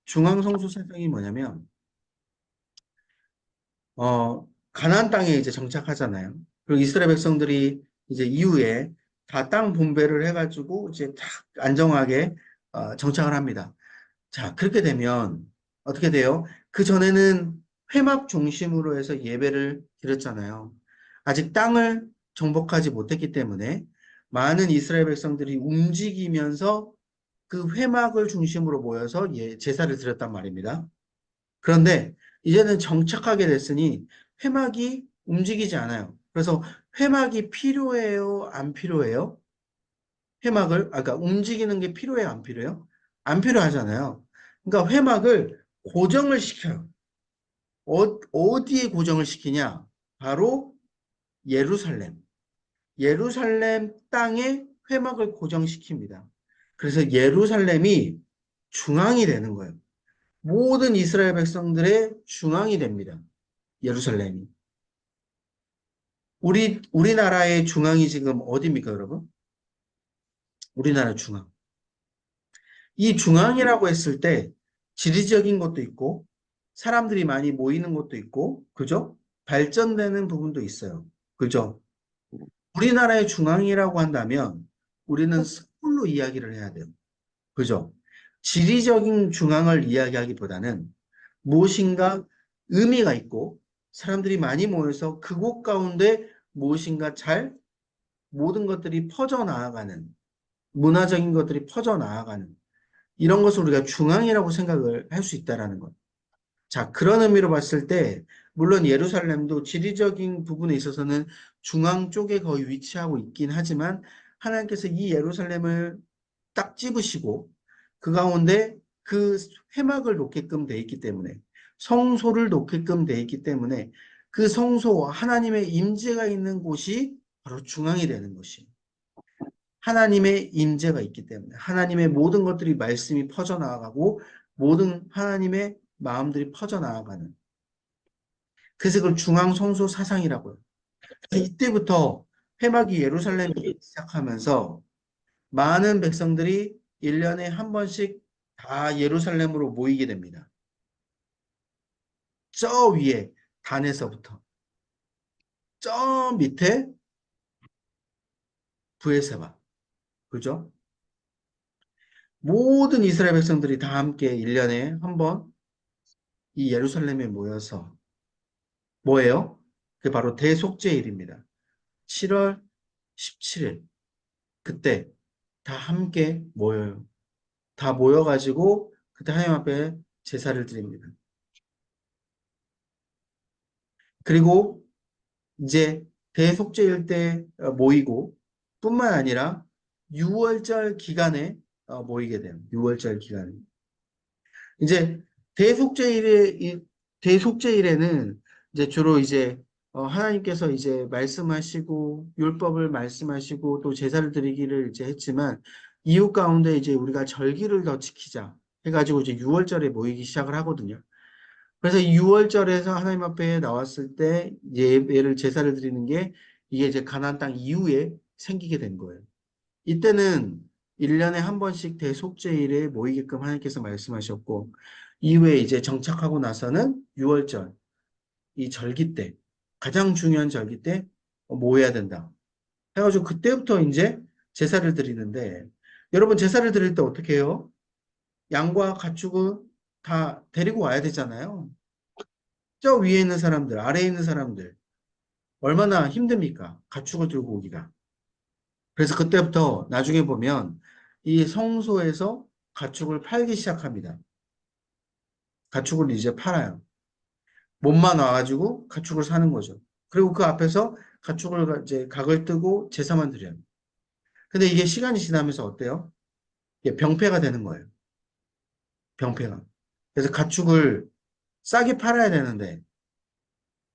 중앙성소 사상이 뭐냐면 가나안 땅에 이제 정착하잖아요. 그리고 이스라엘 백성들이 이제 이후에 다 땅 분배를 해가지고 이제 딱 안정하게 정착을 합니다. 자, 그렇게 되면 어떻게 돼요? 그 전에는 회막 중심으로 해서 예배를 드렸잖아요. 아직 땅을 정복하지 못했기 때문에 많은 이스라엘 백성들이 움직이면서 그 회막을 중심으로 모여서 제사를 드렸단 말입니다. 그런데 이제는 정착하게 됐으니 회막이 움직이지 않아요. 그래서 회막이 필요해요? 안 필요해요? 그러니까 움직이는 게 필요해요? 안 필요해요? 안 필요하잖아요. 그러니까 회막을 고정을 시켜요. 어디에 고정을 시키냐? 바로 예루살렘. 예루살렘 땅에 회막을 고정시킵니다. 그래서 예루살렘이 중앙이 되는 거예요. 모든 이스라엘 백성들의 중앙이 됩니다. 예루살렘이. 우리나라의 중앙이 지금 어디입니까, 여러분? 우리나라 중앙. 이 중앙이라고 했을 때 지리적인 것도 있고 사람들이 많이 모이는 것도 있고 그죠? 발전되는 부분도 있어요. 그죠? 우리나라의 중앙이라고 한다면 우리는 스쿨로 이야기를 해야 돼요. 그죠? 지리적인 중앙을 이야기하기보다는 무엇인가 의미가 있고 사람들이 많이 모여서 그곳 가운데 무엇인가 모든 것들이 퍼져나가는 문화적인 것들이 퍼져나가는 이런 것을 우리가 중앙이라고 생각을 할 수 있다라는 것. 자, 그런 의미로 봤을 때, 물론 예루살렘도 지리적인 부분에 있어서는 중앙 쪽에 거의 위치하고 있긴 하지만, 하나님께서 이 예루살렘을 딱 집으시고, 그 가운데 그 회막을 놓게끔 돼 있기 때문에, 성소를 놓게끔 돼 있기 때문에, 그 성소, 하나님의 임재가 있는 곳이 바로 중앙이 되는 것이에요. 하나님의 임재가 있기 때문에 하나님의 모든 것들이 말씀이 퍼져나가고 모든 하나님의 마음들이 퍼져나가는 그래서 그걸 중앙성소 사상이라고요. 이때부터 회막이 예루살렘에 시작하면서 많은 백성들이 1년에 한 번씩 다 예루살렘으로 모이게 됩니다. 저 위에 단에서부터 저 밑에 브에세바 그죠? 모든 이스라엘 백성들이 다 함께 1년에 한 번 이 예루살렘에 모여서 뭐예요? 그게 바로 대속죄일입니다. 7월 17일. 그때 다 함께 모여요. 다 모여가지고 그때 하나님 앞에 제사를 드립니다. 그리고 이제 대속죄일 때 모이고 뿐만 아니라 6월절 기간에 모이게 돼요. 6월절 기간에. 이제 대속죄일에는 이제 주로 이제 하나님께서 이제 말씀하시고 율법을 말씀하시고 또 제사를 드리기를 이제 했지만 이후 가운데 이제 우리가 절기를 더 지키자 해가지고 이제 6월절에 모이기 시작을 하거든요. 그래서 6월절에서 하나님 앞에 나왔을 때 예배를 제사를 드리는 게 이게 이제 가나안 땅 이후에 생기게 된 거예요. 이때는 1년에 한 번씩 대속죄일에 모이게끔 하나님께서 말씀하셨고, 이후에 이제 정착하고 나서는 6월절, 이 절기 때, 가장 중요한 절기 때 모여야 된다. 해가지고 그때부터 이제 제사를 드리는데 여러분 제사를 드릴 때 어떻게 해요? 양과 가축을 다 데리고 와야 되잖아요. 저 위에 있는 사람들, 아래에 있는 사람들 얼마나 힘듭니까? 가축을 들고 오기가. 그래서 그때부터 나중에 보면 이 성소에서 가축을 팔기 시작합니다. 가축을 이제 팔아요. 몸만 와가지고 가축을 사는 거죠. 그리고 그 앞에서 가축을 이제 각을 뜨고 제사만 드려요. 근데 이게 시간이 지나면서 어때요? 이게 병폐가 되는 거예요. 병폐가. 그래서 가축을 싸게 팔아야 되는데,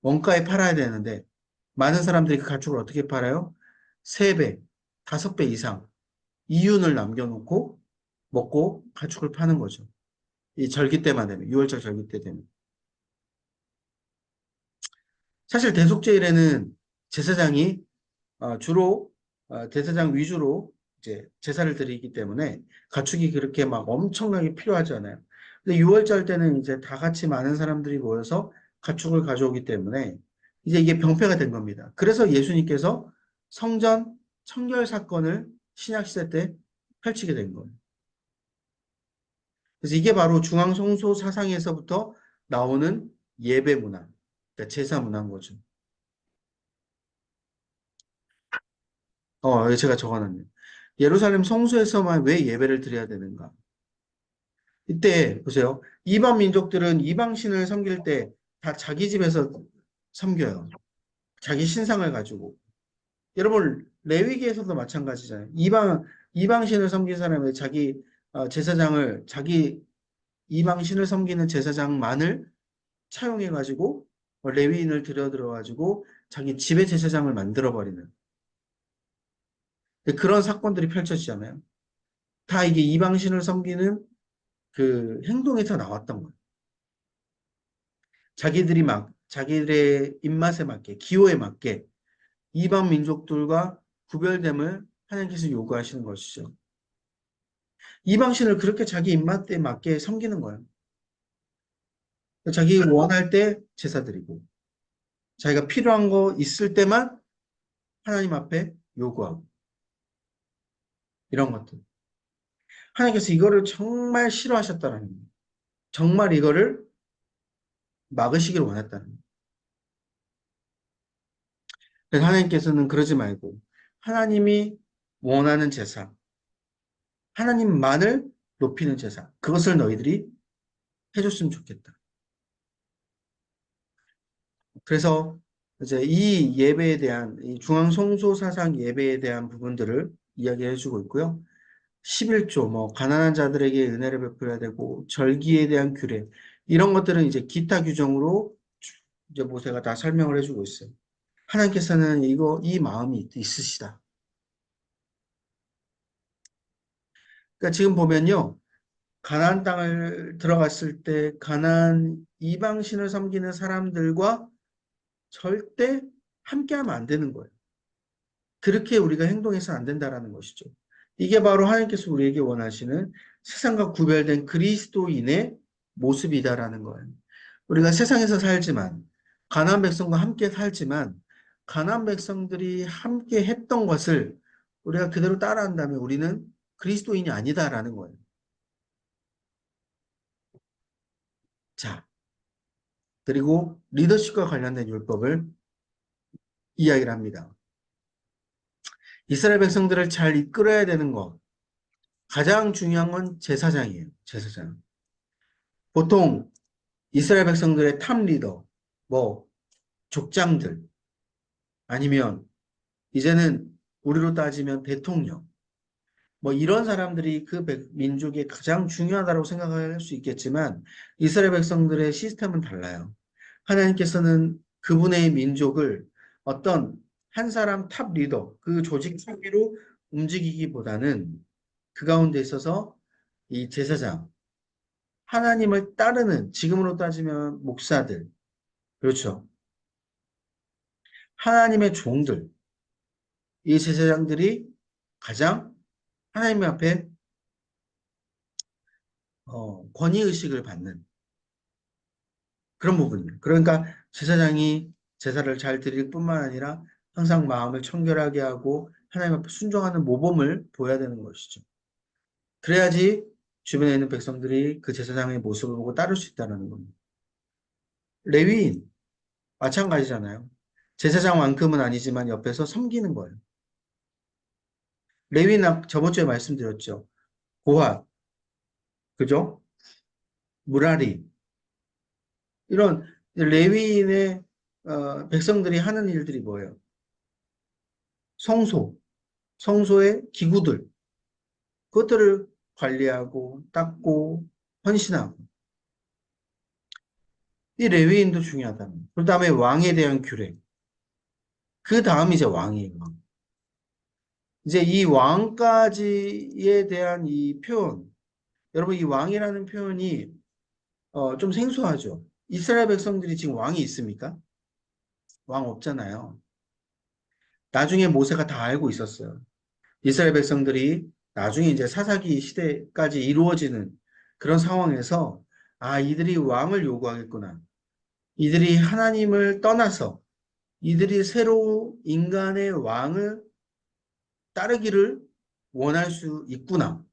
원가에 팔아야 되는데, 많은 사람들이 그 가축을 어떻게 팔아요? 3배, 5배 이상 이윤을 남겨놓고 먹고 가축을 파는 거죠. 이 절기 때만 되면, 6월절 절기 때 되면. 사실 대속제일에는 제사장이 주로 제사장 위주로 이제 제사를 드리기 때문에 가축이 그렇게 막 엄청나게 필요하지 않아요. 근데 6월절 때는 이제 다 같이 많은 사람들이 모여서 가축을 가져오기 때문에 이제 이게 병폐가 된 겁니다. 그래서 예수님께서 성전 청결 사건을 신약 시대 때 펼치게 된 거예요. 그래서 이게 바로 중앙성소 사상에서부터 나오는 예배 문화, 그러니까 제사 문화인 거죠. 제가 적어놨네요. 예루살렘 성소에서만 왜 예배를 드려야 되는가? 이때 보세요. 이방 민족들은 이방신을 섬길 때 다 자기 집에서 섬겨요. 자기 신상을 가지고. 여러분 레위기에서도 마찬가지잖아요. 이방신을 섬긴 사람이 자기 제사장을 자기 이방신을 섬기는 제사장만을 차용해 가지고 레위인을 들여 가지고 자기 집의 제사장을 만들어 버리는 그런 사건들이 펼쳐지잖아요. 다 이게 이방신을 섬기는 그 행동에서 나왔던 거예요. 자기들이 막 자기들의 입맛에 맞게 기호에 맞게 이방 민족들과 구별됨을 하나님께서 요구하시는 것이죠. 이방신을 그렇게 자기 입맛에 맞게 섬기는 거예요. 자기 원할 때 제사 드리고 자기가 필요한 거 있을 때만 하나님 앞에 요구하고 이런 것들. 하나님께서 이거를 정말 싫어하셨다는 거예요. 정말 이거를 막으시길 원했다는 거예요. 그래서 하나님께서는 그러지 말고 하나님이 원하는 제사, 하나님만을 높이는 제사, 그것을 너희들이 해줬으면 좋겠다. 그래서 이제 이 예배에 대한, 이 중앙성소 사상 예배에 대한 부분들을 이야기해 주고 있고요. 11조, 가난한 자들에게 은혜를 베풀어야 되고, 절기에 대한 규례, 이런 것들은 이제 기타 규정으로 이제 모세가 다 설명을 해주고 있어요. 하나님께서는 이 마음이 있으시다. 그러니까 지금 보면요. 가나안 땅을 들어갔을 때 가나안 이방신을 섬기는 사람들과 절대 함께하면 안 되는 거예요. 그렇게 우리가 행동해서는 안 된다라는 것이죠. 이게 바로 하나님께서 우리에게 원하시는 세상과 구별된 그리스도인의 모습이다라는 거예요. 우리가 세상에서 살지만 가나안 백성과 함께 살지만 가나안 백성들이 함께 했던 것을 우리가 그대로 따라한다면 우리는 그리스도인이 아니다라는 거예요. 자, 그리고 리더십과 관련된 율법을 이야기를 합니다. 이스라엘 백성들을 잘 이끌어야 되는 것. 가장 중요한 건 제사장이에요. 제사장. 보통 이스라엘 백성들의 탑 리더, 뭐 족장들 아니면 이제는 우리로 따지면 대통령 뭐 이런 사람들이 그 민족이 가장 중요하다고 생각할 수 있겠지만 이스라엘 백성들의 시스템은 달라요. 하나님께서는 그분의 민족을 어떤 한 사람 탑 리더, 그 조직 상위로 움직이기보다는 그 가운데 있어서 이 제사장, 하나님을 따르는 지금으로 따지면 목사들, 그렇죠. 하나님의 종들, 이 제사장들이 가장 하나님 앞에 권위의식을 받는 그런 부분이에요. 그러니까 제사장이 제사를 잘 드릴 뿐만 아니라 항상 마음을 청결하게 하고 하나님 앞에 순종하는 모범을 보여야 되는 것이죠. 그래야지 주변에 있는 백성들이 그 제사장의 모습을 보고 따를 수 있다는 겁니다. 레위인 마찬가지잖아요. 제사장만큼은 아니지만 옆에서 섬기는 거예요. 레위인 저번 주에 말씀드렸죠. 고핫, 그죠? 무라리 이런 레위인의 백성들이 하는 일들이 뭐예요? 성소, 성소의 기구들 그것들을 관리하고 닦고 헌신하고 이 레위인도 중요하다는 거예요. 그 다음에 왕에 대한 규례. 그 다음 이제 왕이에요. 왕. 이제 이 왕까지에 대한 이 표현, 여러분 이 왕이라는 표현이 좀 생소하죠. 이스라엘 백성들이 지금 왕이 있습니까? 왕 없잖아요. 나중에 모세가 다 알고 있었어요. 이스라엘 백성들이 나중에 이제 사사기 시대까지 이루어지는 그런 상황에서 아, 이들이 왕을 요구하겠구나. 이들이 하나님을 떠나서 이들이 새로 인간의 왕을 따르기를 원할 수 있구나.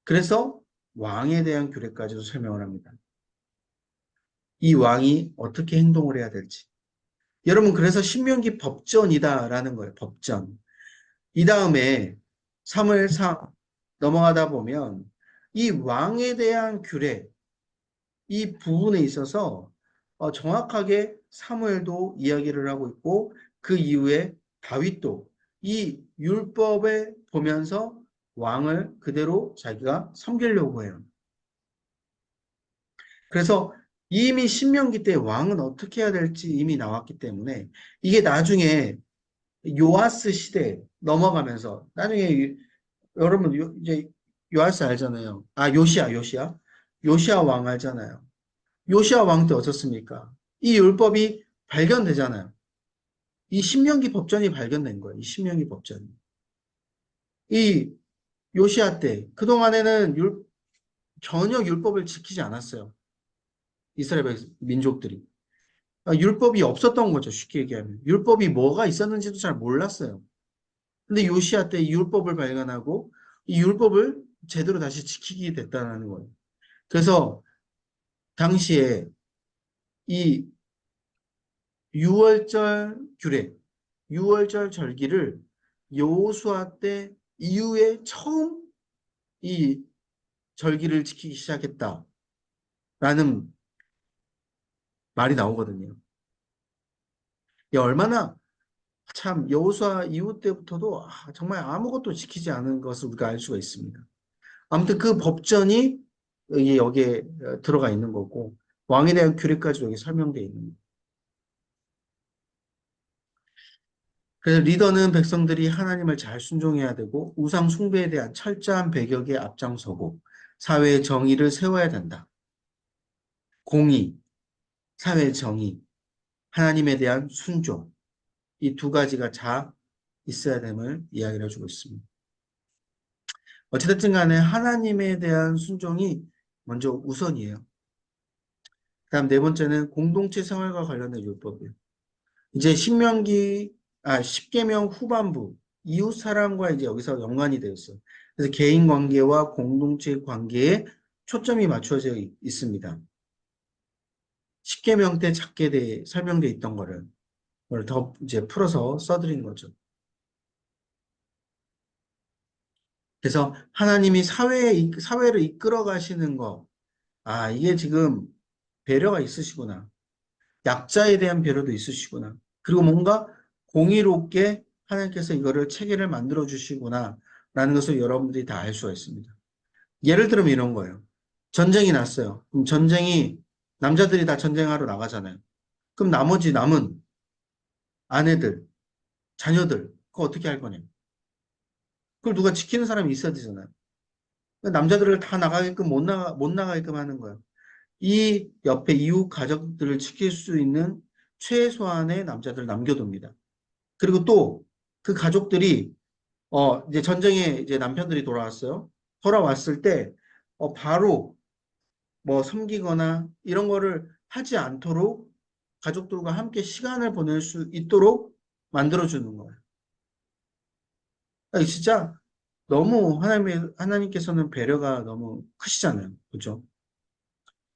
그래서 왕에 대한 규례까지도 설명을 합니다. 이 왕이 어떻게 행동을 해야 될지. 여러분, 그래서 신명기 법전이다라는 거예요. 법전. 이 다음에 사무엘상 넘어가다 보면 이 왕에 대한 규례, 이 부분에 있어서 정확하게 사무엘도 이야기를 하고 있고 그 이후에 다윗도 이 율법에 보면서 왕을 그대로 자기가 섬기려고 해요. 그래서 이미 신명기 때 왕은 어떻게 해야 될지 이미 나왔기 때문에 이게 나중에 요아스 시대 넘어가면서 나중에 여러분 이제 요아스 알잖아요. 아 요시아 왕 알잖아요. 요시아 왕 때 어떻습니까? 이 율법이 발견되잖아요. 이 신명기 법전이 발견된 거예요. 이 신명기 법전이. 이 요시아 때 그동안에는 전혀 율법을 지키지 않았어요. 이스라엘 민족들이. 율법이 없었던 거죠. 쉽게 얘기하면. 율법이 뭐가 있었는지도 잘 몰랐어요. 근데 요시아 때 이 율법을 발견하고 이 율법을 제대로 다시 지키게 됐다는 거예요. 그래서 당시에 이 유월절 규례, 유월절 절기를 여호수아 때 이후에 처음 이 절기를 지키기 시작했다라는 말이 나오거든요. 얼마나 참 여호수아 이후 때부터도 정말 아무것도 지키지 않은 것을 우리가 알 수가 있습니다. 아무튼 그 법전이 여기에 들어가 있는 거고 왕에 대한 규례까지 여기 설명되어 있는 거예요. 그래서 리더는 백성들이 하나님을 잘 순종해야 되고 우상 숭배에 대한 철저한 배격에 앞장서고 사회의 정의를 세워야 된다. 공의, 사회의 정의, 하나님에 대한 순종 이 두 가지가 다 있어야 됨을 이야기를 해주고 있습니다. 어찌됐든 간에 하나님에 대한 순종이 먼저 우선이에요. 그다음 네 번째는 공동체 생활과 관련된 율법이에요. 이제 십계명 후반부 이웃 사랑과 이제 여기서 연관이 되어 있어요. 그래서 개인 관계와 공동체 관계에 초점이 맞춰져 있습니다. 십계명 때 작게 설명되어 있던 거를 더 이제 풀어서 써드린 거죠. 그래서 하나님이 사회를 이끌어 가시는 거, 이게 지금 배려가 있으시구나. 약자에 대한 배려도 있으시구나. 그리고 뭔가 공의롭게 하나님께서 이거를 체계를 만들어 주시구나. 라는 것을 여러분들이 다 알 수가 있습니다. 예를 들면 이런 거예요. 전쟁이 났어요. 그럼 남자들이 다 전쟁하러 나가잖아요. 그럼 나머지 남은 아내들, 자녀들, 그거 어떻게 할 거냐. 그걸 누가 지키는 사람이 있어야 되잖아요. 남자들을 다 나가게끔 못 나가게끔 하는 거예요. 이 옆에 이웃 가족들을 지킬 수 있는 최소한의 남자들을 남겨둡니다. 그리고 또 그 가족들이 이제 전쟁에 이제 남편들이 돌아왔을 때 바로 뭐 섬기거나 이런 거를 하지 않도록 가족들과 함께 시간을 보낼 수 있도록 만들어주는 거예요. 아니, 진짜 너무 하나님께서는 배려가 너무 크시잖아요. 그죠?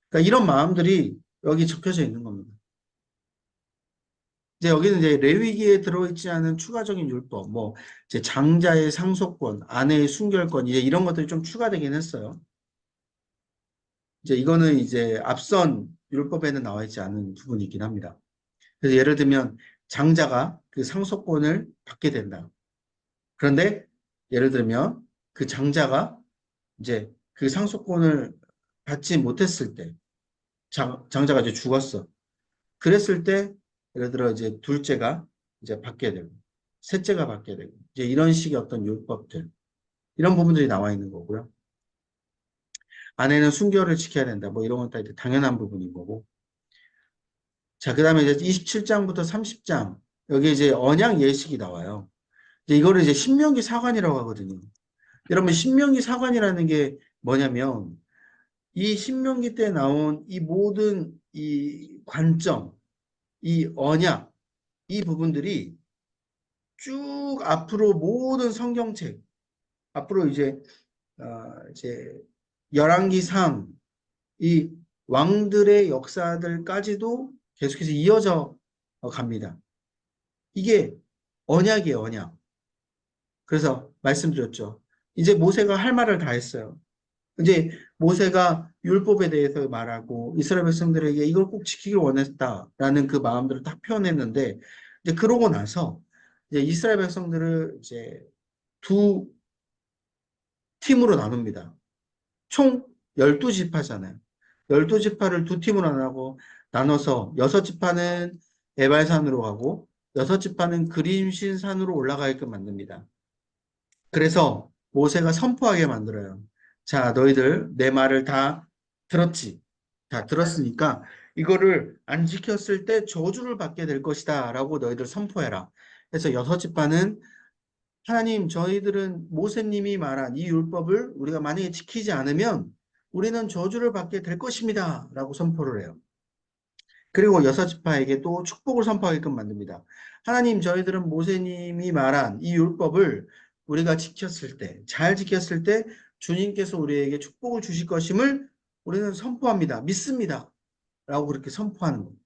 그러니까 이런 마음들이 여기 적혀져 있는 겁니다. 이제 여기는 이제 레위기에 들어있지 않은 추가적인 율법, 뭐, 이제 장자의 상속권, 아내의 순결권, 이제 이런 것들이 좀 추가되긴 했어요. 이제 이거는 이제 앞선 율법에는 나와 있지 않은 부분이긴 합니다. 그래서 예를 들면 장자가 그 상속권을 받게 된다. 그런데 예를 들면 그 장자가 이제 그 상속권을 받지 못했을 때, 장자가 이제 죽었어. 그랬을 때, 예를 들어 이제 둘째가 이제 받게 되고, 셋째가 받게 되고, 이제 이런 식의 어떤 율법들, 이런 부분들이 나와 있는 거고요. 아내는 순결을 지켜야 된다. 뭐 이런 건 다 당연한 부분인 거고. 자, 그 다음에 이제 27장부터 30장, 여기 이제 언약 예식이 나와요. 이제 이거를 이제 신명기 사관이라고 하거든요. 여러분, 신명기 사관이라는 게 뭐냐면, 이 신명기 때 나온 이 모든 이 관점, 이 언약, 이 부분들이 쭉 앞으로 모든 성경책, 앞으로 이제 열왕기상, 이 왕들의 역사들까지도 계속해서 이어져 갑니다. 이게 언약이에요, 언약. 그래서 말씀드렸죠. 이제 모세가 할 말을 다 했어요. 이제 모세가 율법에 대해서 말하고 이스라엘 백성들에게 이걸 꼭 지키길 원했다라는 그 마음들을 딱 표현했는데 이제 그러고 나서 이제 이스라엘 백성들을 이제 두 팀으로 나눕니다. 총 12지파잖아요. 12지파를 두 팀으로 나눠서 6지파는 에발산으로 가고 6지파는 그림신 산으로 올라가게끔 만듭니다. 그래서 모세가 선포하게 만들어요. 자, 너희들 내 말을 다 들었지? 다 들었으니까 이거를 안 지켰을 때 저주를 받게 될 것이다 라고 너희들 선포해라. 그래서 6지파는 하나님, 저희들은 모세님이 말한 이 율법을 우리가 만약에 지키지 않으면 우리는 저주를 받게 될 것입니다. 라고 선포를 해요. 그리고 6지파에게 또 축복을 선포하게끔 만듭니다. 하나님, 저희들은 모세님이 말한 이 율법을 우리가 지켰을 때, 잘 지켰을 때 주님께서 우리에게 축복을 주실 것임을 우리는 선포합니다. 믿습니다. 라고 그렇게 선포하는 거예요.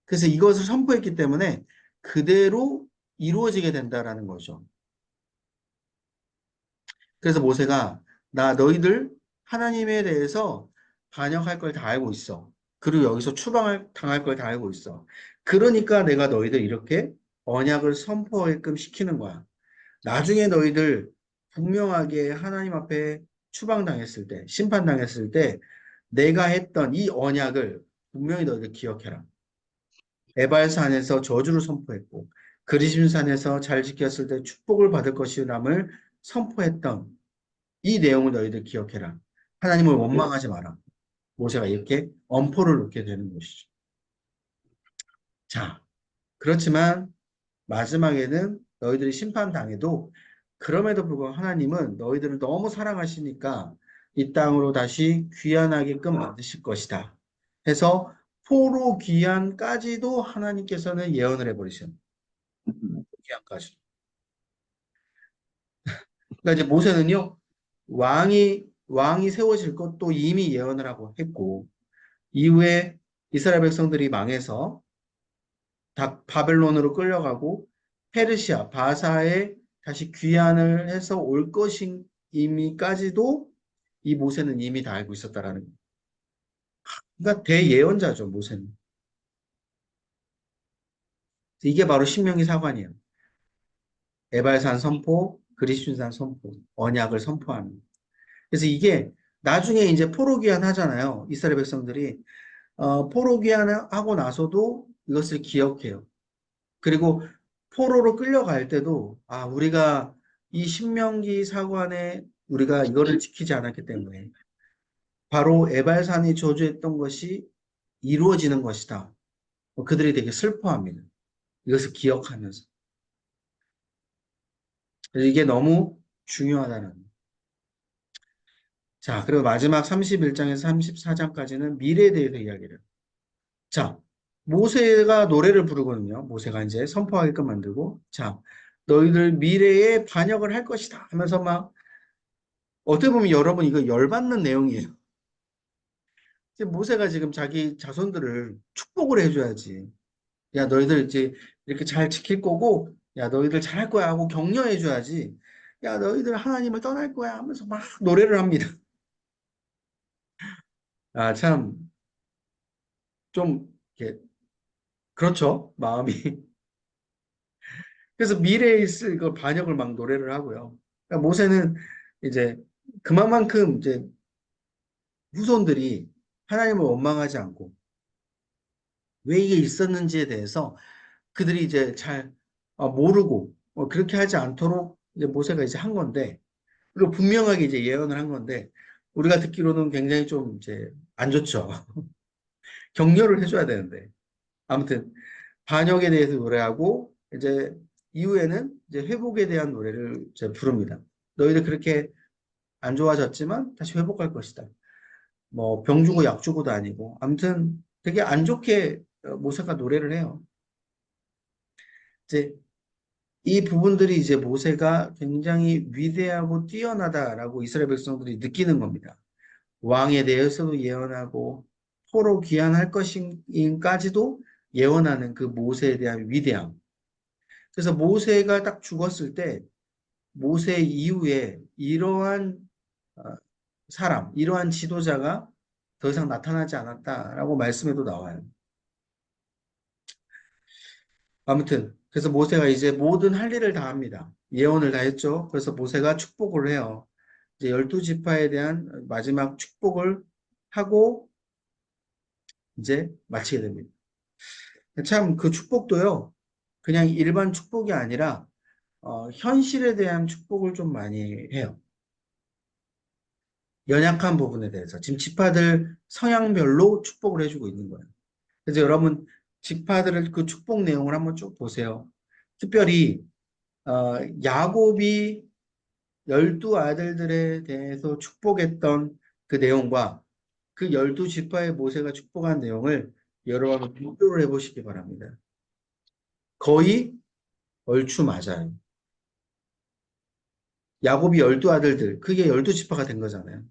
그래서 이것을 선포했기 때문에 그대로 이루어지게 된다라는 거죠. 그래서 모세가 나 너희들 하나님에 대해서 반역할 걸 다 알고 있어. 그리고 여기서 추방을 당할 걸 다 알고 있어. 그러니까 내가 너희들 이렇게 언약을 선포하게끔 시키는 거야. 나중에 너희들 분명하게 하나님 앞에 추방당했을 때, 심판당했을 때 내가 했던 이 언약을 분명히 너희들 기억해라. 에발산에서 저주를 선포했고 그리심산에서 잘 지켰을 때 축복을 받을 것이람을 선포했던 이 내용을 너희들 기억해라. 하나님을 원망하지 마라. 모세가 이렇게 엄포를 놓게 되는 것이죠. 자, 그렇지만 마지막에는 너희들이 심판당해도 그럼에도 불구하고 하나님은 너희들을 너무 사랑하시니까 이 땅으로 다시 귀환하게끔 만드실 것이다. 해서 포로 귀환까지도 하나님께서는 예언을 해버리셨어요. 귀환까지. 그러니까 이제 모세는요, 왕이 세워질 것도 이미 예언을 하고 했고, 이후에 이스라엘 백성들이 망해서 바벨론으로 끌려가고 페르시아, 바사에 다시 귀환을 해서 올 것인 이미까지도 이 모세는 이미 다 알고 있었다라는 거예요. 그러니까 대예언자죠, 모세는. 이게 바로 신명기 사관이에요. 에발산 선포, 그리스도산 선포, 언약을 선포하는. 그래서 이게 나중에 이제 포로 귀환하잖아요. 이스라엘 백성들이 포로 귀환하고 나서도 이것을 기억해요. 그리고 포로로 끌려갈 때도 우리가 이 신명기 사관에 우리가 이거를 지키지 않았기 때문에 바로 에발산이 저주했던 것이 이루어지는 것이다. 그들이 되게 슬퍼합니다. 이것을 기억하면서. 그래서 이게 너무 중요하다는. 자, 그리고 마지막 31장에서 34장까지는 미래에 대해서 이야기를. 자, 모세가 노래를 부르거든요. 모세가 이제 선포하게끔 만들고. 자, 너희들 미래에 반역을 할 것이다 하면서 막 어떻게 보면 여러분 이거 열받는 내용이에요. 이제 모세가 지금 자기 자손들을 축복을 해줘야지. 야, 너희들 이제 이렇게 잘 지킬 거고, 야, 너희들 잘할 거야 하고 격려해줘야지. 야, 너희들 하나님을 떠날 거야 하면서 막 노래를 합니다. 아, 참, 좀, 이렇게, 그렇죠. 마음이. 그래서 미래에 있을 그 반역을 막 노래를 하고요. 그러니까 모세는 이제 그만큼 이제 후손들이 하나님을 원망하지 않고 왜 이게 있었는지에 대해서 그들이 이제 잘 모르고 그렇게 하지 않도록 이제 모세가 이제 한 건데, 그리고 분명하게 이제 예언을 한 건데, 우리가 듣기로는 굉장히 좀 이제 안 좋죠. 격려를 해줘야 되는데. 아무튼 반역에 대해서 노래하고 이제 이후에는 이제 회복에 대한 노래를 이제 부릅니다. 너희들 그렇게 안 좋아졌지만 다시 회복할 것이다. 뭐 병 주고 약 주고도 아니고 아무튼 되게 안 좋게 모세가 노래를 해요. 이제 이 부분들이 이제 모세가 굉장히 위대하고 뛰어나다라고 이스라엘 백성들이 느끼는 겁니다. 왕에 대해서도 예언하고 포로 귀환할 것인까지도 예언하는 그 모세에 대한 위대함. 그래서 모세가 딱 죽었을 때 모세 이후에 이러한 어, 사람, 이러한 지도자가 더 이상 나타나지 않았다라고 말씀에도 나와요. 아무튼 그래서 모세가 이제 모든 할 일을 다 합니다. 예언을 다 했죠. 그래서 모세가 축복을 해요. 이제 12지파에 대한 마지막 축복을 하고 이제 마치게 됩니다. 참 그 축복도요. 그냥 일반 축복이 아니라 현실에 대한 축복을 좀 많이 해요. 연약한 부분에 대해서 지금 지파들 성향별로 축복을 해주고 있는 거예요. 그래서 여러분 지파들을 그 축복 내용을 한번 쭉 보세요. 특별히 야곱이 12아들들에 대해서 축복했던 그 내용과 그 12지파의 모세가 축복한 내용을 여러분 비교를 해보시기 바랍니다. 거의 얼추 맞아요. 야곱이 12아들들, 그게 12지파가 된 거잖아요.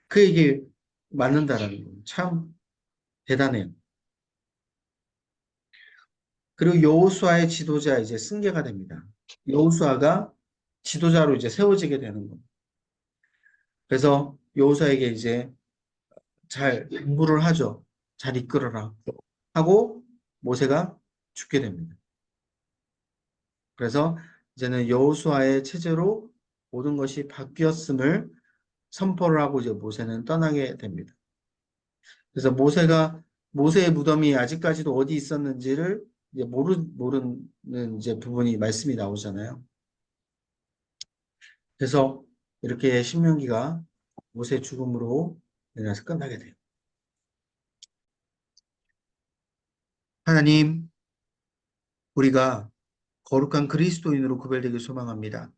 그에게 맞는다라는 거. 참 대단해요. 그리고 여호수아의 지도자 이제 승계가 됩니다. 여호수아가 지도자로 이제 세워지게 되는 겁니다. 그래서 여호수아에게 이제 잘 공부를 하죠. 잘 이끌어라 하고 모세가 죽게 됩니다. 그래서 이제는 여호수아의 체제로 모든 것이 바뀌었음을 선포를 하고 이제 모세는 떠나게 됩니다. 그래서 모세의 무덤이 아직까지도 어디 있었는지를 이제 모르는 이제 부분이 말씀이 나오잖아요. 그래서 이렇게 신명기가 모세의 죽음으로 인해서 끝나게 돼요. 하나님, 우리가 거룩한 그리스도인으로 구별되길 소망합니다.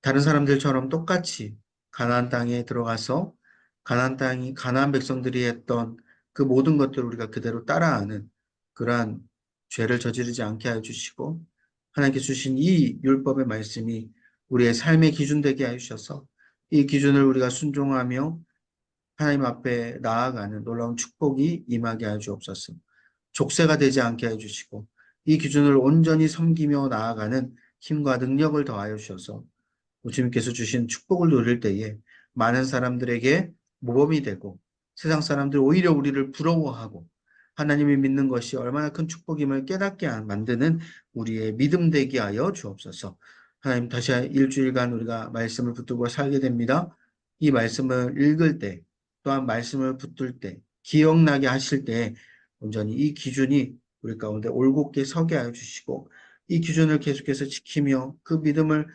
다른 사람들처럼 똑같이 가나안 땅에 들어가서 가나안 백성들이 했던 그 모든 것들을 우리가 그대로 따라하는 그러한 죄를 저지르지 않게 해 주시고 하나님께 주신 이 율법의 말씀이 우리의 삶의 기준 되게 해 주셔서 이 기준을 우리가 순종하며 하나님 앞에 나아가는 놀라운 축복이 임하게 해 주옵소서. 족쇄가 되지 않게 해 주시고 이 기준을 온전히 섬기며 나아가는 힘과 능력을 더하여 주셔서 주님께서 주신 축복을 누릴 때에 많은 사람들에게 모범이 되고 세상 사람들이 오히려 우리를 부러워하고 하나님을 믿는 것이 얼마나 큰 축복임을 깨닫게 만드는 우리의 믿음 되게 하여 주옵소서. 하나님 다시 일주일간 우리가 말씀을 붙들고 살게 됩니다. 이 말씀을 읽을 때 또한 말씀을 붙들 때 기억나게 하실 때 온전히 이 기준이 우리 가운데 올곧게 서게 하여 주시고 이 기준을 계속해서 지키며 그 믿음을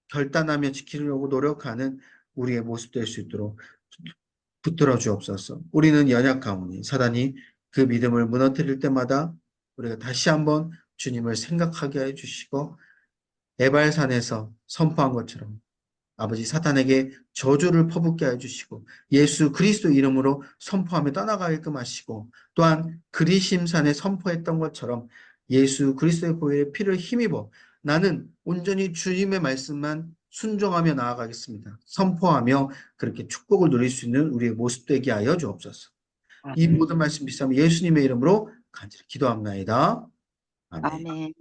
결단하며 지키려고 노력하는 우리의 모습 될 수 있도록 붙들어 주옵소서. 우리는 연약하오니 사단이 그 믿음을 무너뜨릴 때마다 우리가 다시 한번 주님을 생각하게 해 주시고 에발산에서 선포한 것처럼 아버지 사탄에게 저주를 퍼붓게 해 주시고 예수 그리스도 이름으로 선포하며 떠나가게끔 하시고 또한 그리심산에 선포했던 것처럼 예수 그리스도의 보혈의 피를 힘입어 나는 온전히 주님의 말씀만 순종하며 나아가겠습니다. 선포하며 그렇게 축복을 누릴 수 있는 우리의 모습 되게 하여 주옵소서. 이 모든 아멘. 말씀 비싸면 예수님의 이름으로 간절히 기도합나이다. 아멘. 아멘.